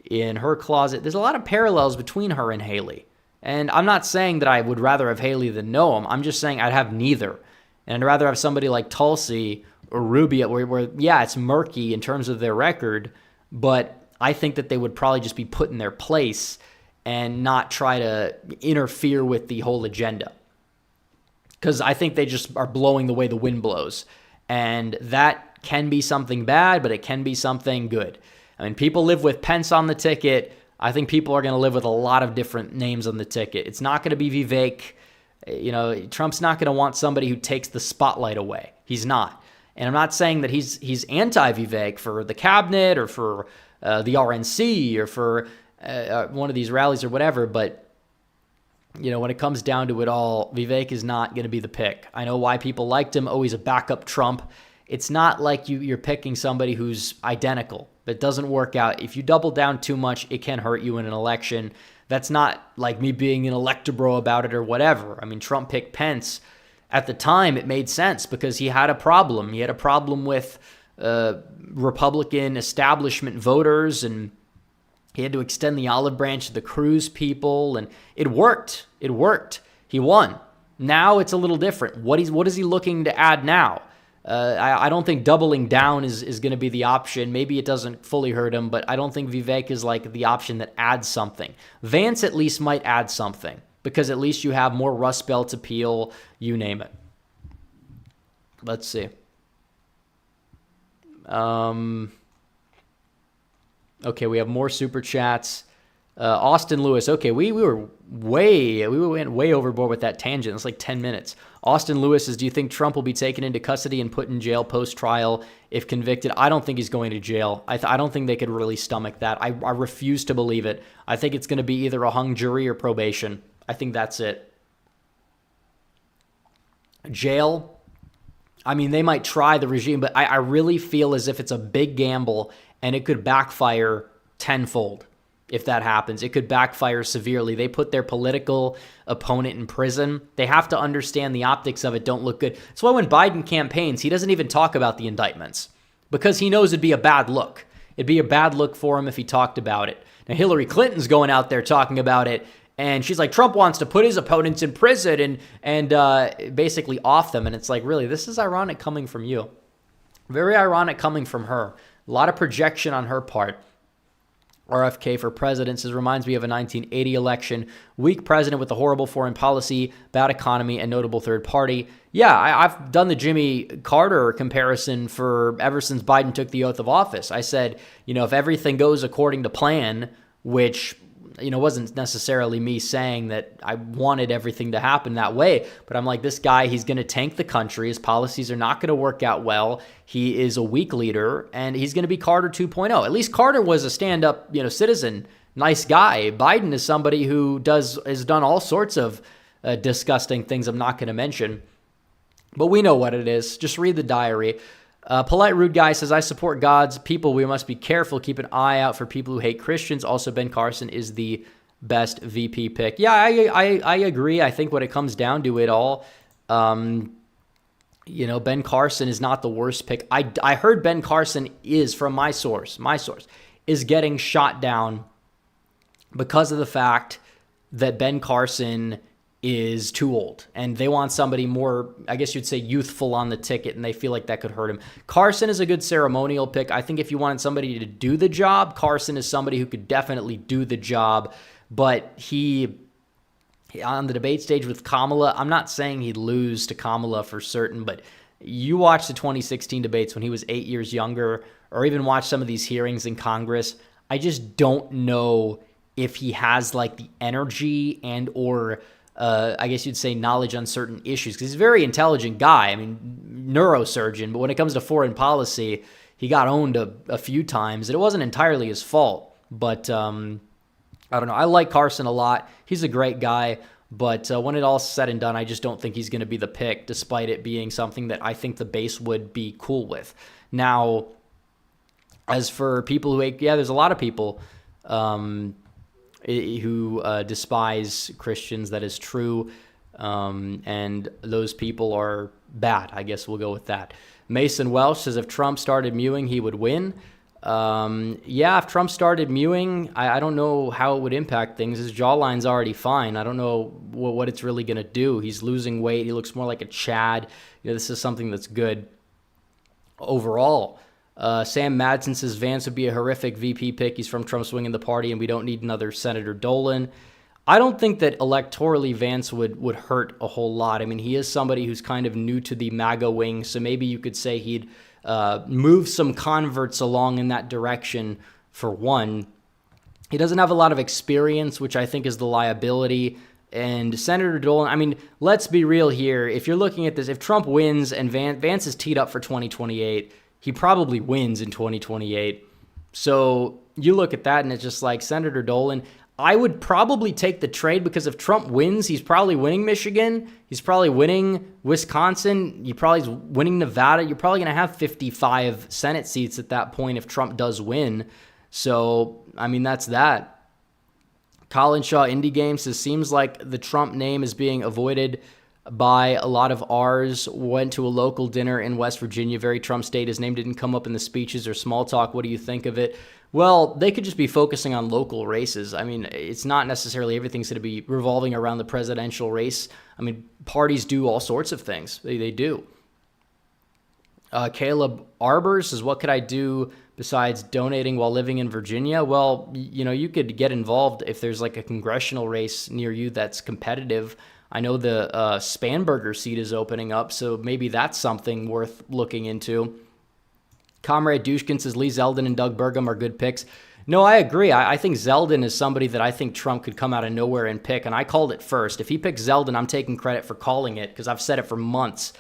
in her closet, there's a lot of parallels between her and Haley. And I'm not saying that I would rather have Haley than Noem. I'm just saying I'd have neither. And I'd rather have somebody like Tulsi or Rubio where yeah, it's murky in terms of their record, but I think that they would probably just be put in their place and not try to interfere with the whole agenda. Because I think they just are blowing the way the wind blows. And that can be something bad, but it can be something good. I mean, people live with Pence on the ticket. I think people are going to live with a lot of different names on the ticket. It's not going to be Vivek. Trump's not going to want somebody who takes the spotlight away. He's not. And I'm not saying that he's anti-Vivek for the cabinet or for the RNC or for one of these rallies or whatever. But, when it comes down to it all, Vivek is not going to be the pick. I know why people liked him. Oh, he's a backup Trump. It's not like you're picking somebody who's identical. That doesn't work out. If you double down too much, it can hurt you in an election. That's not like me being an electobro about it or whatever. I mean, Trump picked Pence. At the time, it made sense because he had a problem. He had a problem with Republican establishment voters, and he had to extend the olive branch to the Cruz people, and it worked. It worked. He won. Now it's a little different. What is he looking to add now? I don't think doubling down is going to be the option. Maybe it doesn't fully hurt him, but I don't think Vivek is like the option that adds something. Vance at least might add something because at least you have more Rust Belt appeal, you name it. Let's see. Okay, we have more super chats. Austin Lewis. Okay, we went way overboard with that tangent. It's like 10 minutes. Austin Lewis says, do you think Trump will be taken into custody and put in jail post-trial if convicted? I don't think he's going to jail. I don't think they could really stomach that. I refuse to believe it. I think it's going to be either a hung jury or probation. I think that's it. Jail, I mean, they might try the regime, but I really feel as if it's a big gamble and it could backfire tenfold. if that happens. It could backfire severely. They put their political opponent in prison. They have to understand the optics of it don't look good. That's why when Biden campaigns, he doesn't even talk about the indictments because he knows it'd be a bad look. It'd be a bad look for him if he talked about it. Now, Hillary Clinton's going out there talking about it, and she's like, Trump wants to put his opponents in prison and basically off them. And it's like, really, this is ironic coming from you. Very ironic coming from her. A lot of projection on her part. RFK for president says, reminds me of a 1980 election. Weak president with a horrible foreign policy, bad economy, and notable third party. Yeah, I've done the Jimmy Carter comparison for ever since Biden took the oath of office. I said, if everything goes according to plan, which wasn't necessarily me saying that I wanted everything to happen that way, but I'm like, this guy, he's going to tank the country. His policies are not going to work out well. He is a weak leader, and he's going to be Carter 2.0. At least Carter was a stand-up, citizen, nice guy. Biden is somebody who has done all sorts of disgusting things I'm not going to mention, but we know what it is. Just read the diary. Polite Rude Guy says, I support God's people. We must be careful. Keep an eye out for people who hate Christians. Also, Ben Carson is the best VP pick. Yeah, I agree. I think when it comes down to it all, Ben Carson is not the worst pick. I heard Ben Carson is, from my source, is getting shot down because of the fact that Ben Carson is too old and they want somebody more, I guess you'd say, youthful on the ticket, and they feel like that could hurt him. Carson is a good ceremonial pick. I think if you wanted somebody to do the job, Carson is somebody who could definitely do the job, but he on the debate stage with Kamala, I'm not saying he'd lose to Kamala for certain, but you watch the 2016 debates when he was 8 years younger, or even watch some of these hearings in Congress, I just don't know if he has like the energy and or I guess you'd say knowledge on certain issues, because he's a very intelligent guy. I mean, neurosurgeon, but when it comes to foreign policy, he got owned a few times, and it wasn't entirely his fault. But I don't know. I like Carson a lot. He's a great guy, but when it all's said and done, I just don't think he's going to be the pick, despite it being something that I think the base would be cool with. Now, as for people who hate, there's a lot of people who despise Christians. That is true. And those people are bad. I guess we'll go with that. Mason Welsh says, if Trump started mewing, he would win. If Trump started mewing, I don't know how it would impact things. His jawline's already fine. I don't know what it's really going to do. He's losing weight. He looks more like a Chad. This is something that's good overall. Sam Madsen says Vance would be a horrific VP pick. He's from Trump's wing in the party, and we don't need another Senator Dolan. I don't think that electorally Vance would hurt a whole lot. I mean, he is somebody who's kind of new to the MAGA wing, so maybe you could say he'd move some converts along in that direction for one. He doesn't have a lot of experience, which I think is the liability. And Senator Dolan, I mean, let's be real here. If you're looking at this, if Trump wins and Vance is teed up for 2028, he probably wins in 2028. So you look at that and it's just like Senator Dolan. I would probably take the trade because if Trump wins, he's probably winning Michigan. He's probably winning Wisconsin. He probably is winning Nevada. You're probably going to have 55 Senate seats at that point if Trump does win. So, I mean, that's that. Colin Shaw Indie Games says, seems like the Trump name is being avoided by a lot of ours. Went to a local dinner in West Virginia, very Trump state. His name didn't come up in the speeches or small talk. What do you think of it? Well, they could just be focusing on local races. I mean, it's not necessarily everything's going to be revolving around the presidential race. I mean, parties do all sorts of things. They do. Caleb Arbor says, what could I do besides donating while living in Virginia? Well, you could get involved if there's like a congressional race near you that's competitive. I know the Spanberger seat is opening up, so maybe that's something worth looking into. Comrade Dushkin says Lee Zeldin and Doug Burgum are good picks. No, I agree. I think Zeldin is somebody that I think Trump could come out of nowhere and pick, and I called it first. If he picks Zeldin, I'm taking credit for calling it because I've said it for months.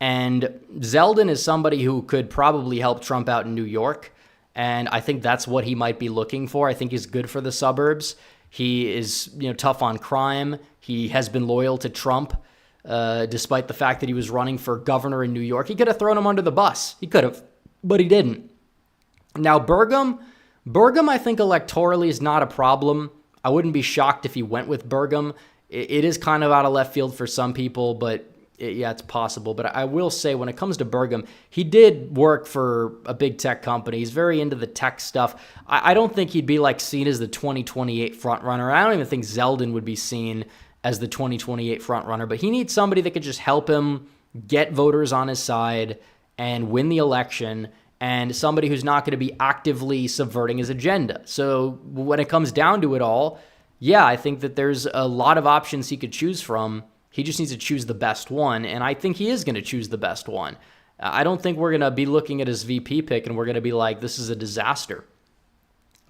And Zeldin is somebody who could probably help Trump out in New York, and I think that's what he might be looking for. I think he's good for the suburbs. He is, tough on crime. He has been loyal to Trump, despite the fact that he was running for governor in New York. He could have thrown him under the bus. He could have, but he didn't. Now, Burgum Burgum, I think electorally is not a problem. I wouldn't be shocked if he went with Burgum. It is kind of out of left field for some people, but yeah, it's possible. But I will say when it comes to Burgum, he did work for a big tech company. He's very into the tech stuff. I don't think he'd be like seen as the 2028 frontrunner. I don't even think Zeldin would be seen as the 2028 frontrunner, but he needs somebody that could just help him get voters on his side and win the election, and somebody who's not going to be actively subverting his agenda. So when it comes down to it all, yeah, I think that there's a lot of options he could choose from. He just needs to choose the best one, and I think he is going to choose the best one. I don't think we're going to be looking at his VP pick and we're going to be like, this is a disaster.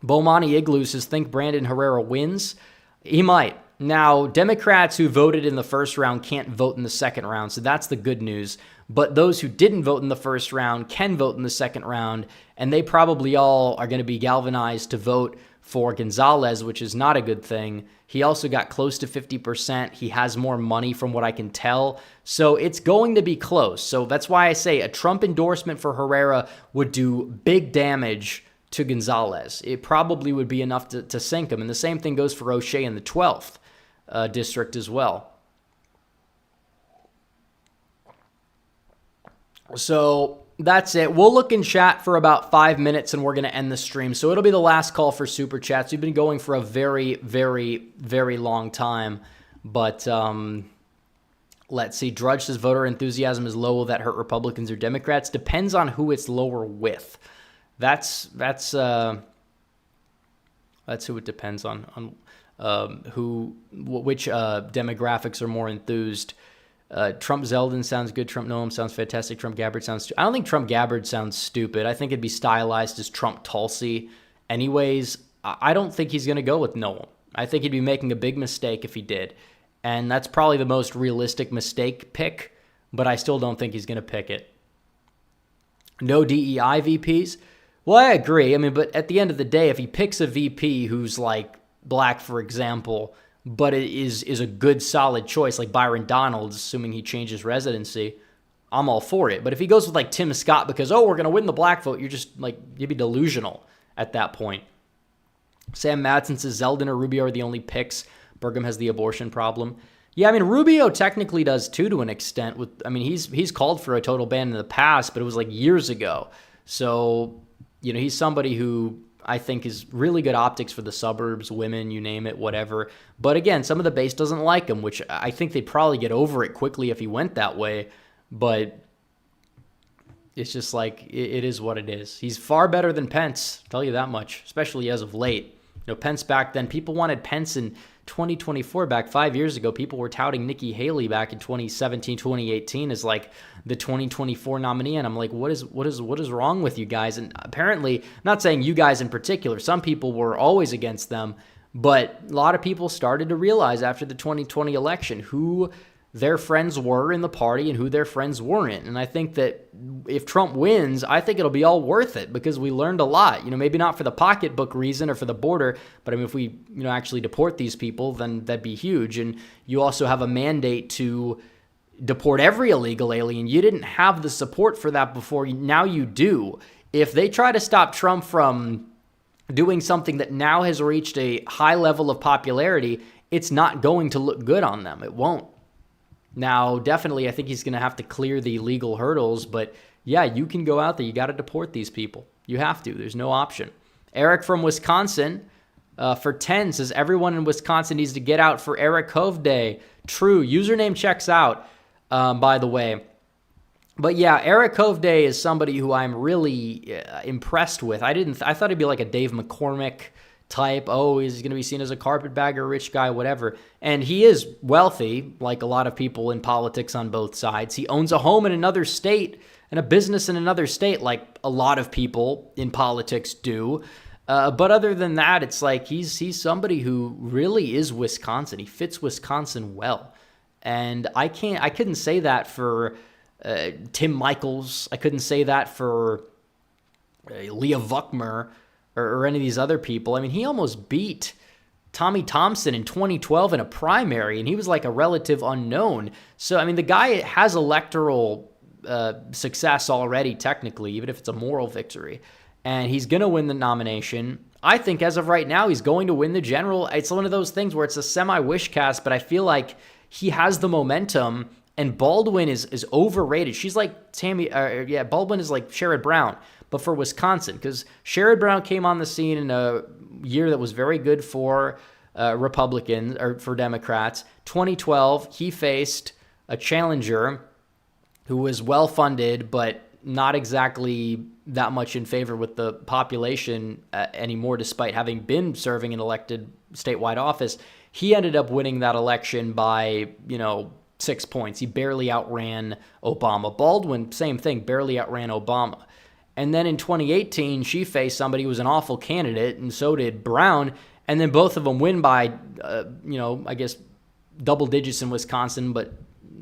Bomani Igloo says, think Brandon Herrera wins? He might. Now, Democrats who voted in the first round can't vote in the second round, so that's the good news. But those who didn't vote in the first round can vote in the second round, and they probably all are going to be galvanized to vote for Gonzalez, which is not a good thing. He also got close to 50%. He has more money from what I can tell. So it's going to be close. So that's why I say a Trump endorsement for Herrera would do big damage to Gonzalez. It probably would be enough to sink him. And the same thing goes for O'Shea in the 12th district as well. So that's it. We'll look in chat for about 5 minutes and we're going to end the stream. So it'll be the last call for Super Chats. We've been going for a very, very, very long time. But let's see. Drudge says voter enthusiasm is low. Will that hurt Republicans or Democrats? Depends on who it's lower with. That's who it depends on which demographics are more enthused. Trump Zeldin sounds good. Trump Noam sounds fantastic. Trump Gabbard sounds I don't think Trump Gabbard sounds stupid. I think it'd be stylized as Trump Tulsi. Anyways, I don't think he's going to go with Noam. I think he'd be making a big mistake if he did. And that's probably the most realistic mistake pick, but I still don't think he's going to pick it. No DEI VPs? Well, I agree. I mean, but at the end of the day, if he picks a VP who's like black, for example, but it is a good, solid choice, like Byron Donalds, assuming he changes residency, I'm all for it. But if he goes with like Tim Scott because, we're going to win the black vote, you're just like, you'd be delusional at that point. Sam Madsen says Zeldin or Rubio are the only picks. Burgum has the abortion problem. Yeah, I mean, Rubio technically does too, to an extent. He's called for a total ban in the past, but it was like years ago. So, he's somebody who I think is really good optics for the suburbs, women, you name it, whatever. But again, some of the base doesn't like him, which I think they'd probably get over it quickly if he went that way. But it's just like, it is what it is. He's far better than Pence, I'll tell you that much, especially as of late. Pence back then, people wanted Pence in 2024, back 5 years ago. People were touting Nikki Haley back in 2017, 2018 as like the 2024 nominee. And I'm like, what is wrong with you guys? And apparently, I'm not saying you guys in particular, some people were always against them, but a lot of people started to realize after the 2020 election who their friends were in the party and who their friends weren't. And I think that if Trump wins, I think it'll be all worth it because we learned a lot. Maybe not for the pocketbook reason or for the border, but I mean, if we actually deport these people, then that'd be huge. And you also have a mandate to deport every illegal alien. You didn't have the support for that before. Now you do. If they try to stop Trump from doing something that now has reached a high level of popularity, it's not going to look good on them. It won't. Now, definitely, I think he's going to have to clear the legal hurdles, but yeah, you can go out there. You got to deport these people. You have to. There's no option. Eric from Wisconsin for 10 says, everyone in Wisconsin needs to get out for Eric Hove Day. True. Username checks out, by the way. But yeah, Eric Hove Day is somebody who I'm really impressed with. I thought he'd be like a Dave McCormick type. He's going to be seen as a carpetbagger, rich guy, whatever. And he is wealthy, like a lot of people in politics on both sides. He owns a home in another state and a business in another state, like a lot of people in politics do. But other than that, it's like he's somebody who really is Wisconsin. He fits Wisconsin well. And I couldn't say that for Tim Michaels. I couldn't say that for Leah Vuckmer or any of these other people. I mean, he almost beat Tommy Thompson in 2012 in a primary, and he was like a relative unknown. So, I mean, the guy has electoral success already, technically, even if it's a moral victory. and he's going to win the nomination. I think as of right now, he's going to win the general. It's one of those things where it's a semi-wish cast, but I feel like he has the momentum, and Baldwin is overrated. She's like Baldwin is like Sherrod Brown, but for Wisconsin, because Sherrod Brown came on the scene in a year that was very good for Republicans, or for Democrats. 2012, he faced a challenger who was well-funded, but not exactly that much in favor with the population anymore, despite having been serving an elected statewide office. He ended up winning that election by, 6 points. He barely outran Obama. Baldwin, same thing, barely outran Obama. And then in 2018, she faced somebody who was an awful candidate, and so did Brown. And then both of them win by, I guess, double digits in Wisconsin, but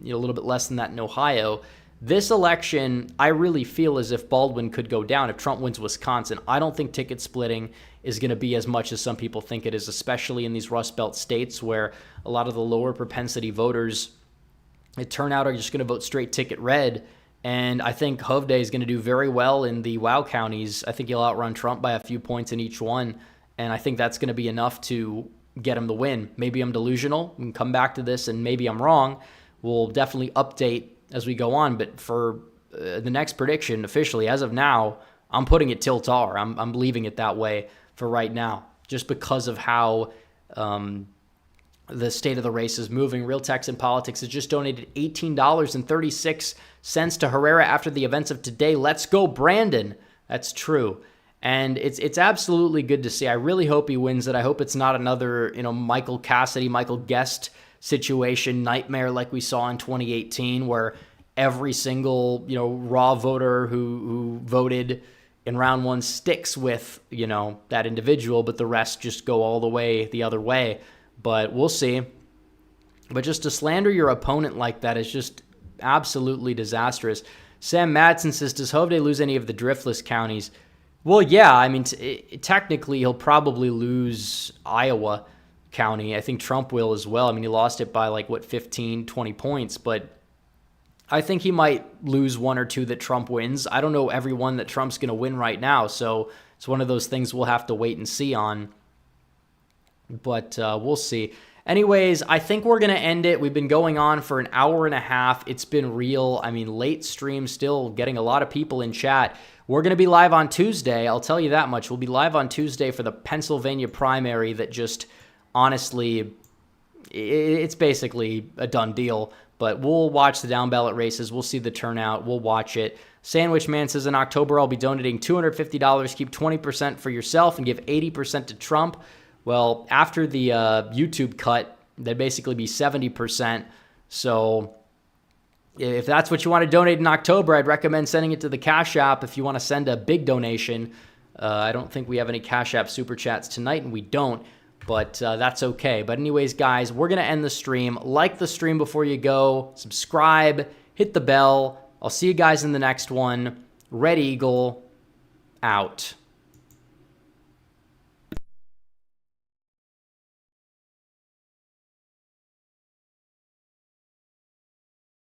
a little bit less than that in Ohio. This election, I really feel as if Baldwin could go down if Trump wins Wisconsin. I don't think ticket splitting is going to be as much as some people think it is, especially in these Rust Belt states where a lot of the lower propensity voters, it turn out, are just going to vote straight ticket red. And I think Hovde is going to do very well in the WOW counties. I think he'll outrun Trump by a few points in each one. And I think that's going to be enough to get him the win. Maybe I'm delusional. We can come back to this, and maybe I'm wrong. We'll definitely update as we go on. But for the next prediction, officially, as of now, I'm putting it Tiltar. I'm leaving it that way for right now, just because of how the state of the race is moving. Real Texan Politics has just donated $18.36 to Herrera after the events of today. Let's go, Brandon. That's true. And it's absolutely good to see. I really hope he wins it. I hope it's not another, Michael Cassidy, Michael Guest situation, nightmare like we saw in 2018, where every single, raw voter who voted in round one sticks with, that individual, but the rest just go all the way the other way. But we'll see. But just to slander your opponent like that is just absolutely disastrous. Sam Madsen says, does Hovde lose any of the driftless counties? Well, yeah, I mean, technically he'll probably lose Iowa County. I think Trump will as well. I mean, he lost it by 15, 20 points, but I think he might lose one or two that Trump wins. I don't know every one that Trump's going to win right now, so it's one of those things we'll have to wait and see on. But we'll see. Anyways, I think we're going to end it. We've been going on for an hour and a half. It's been real. I mean, late stream, still getting a lot of people in chat. We're going to be live on Tuesday. I'll tell you that much. We'll be live on Tuesday for the Pennsylvania primary that just, honestly, it's basically a done deal. But we'll watch the down ballot races. We'll see the turnout. We'll watch it. Sandwich Man says, in October, I'll be donating $250. Keep 20% for yourself and give 80% to Trump. Well, after the YouTube cut, that'd basically be 70%. So if that's what you want to donate in October, I'd recommend sending it to the Cashapp if you want to send a big donation. I don't think we have any Cashapp Super Chats tonight, and we don't, but that's okay. But anyways, guys, we're going to end the stream. Like the stream before you go. Subscribe. Hit the bell. I'll see you guys in the next one. Red Eagle, out.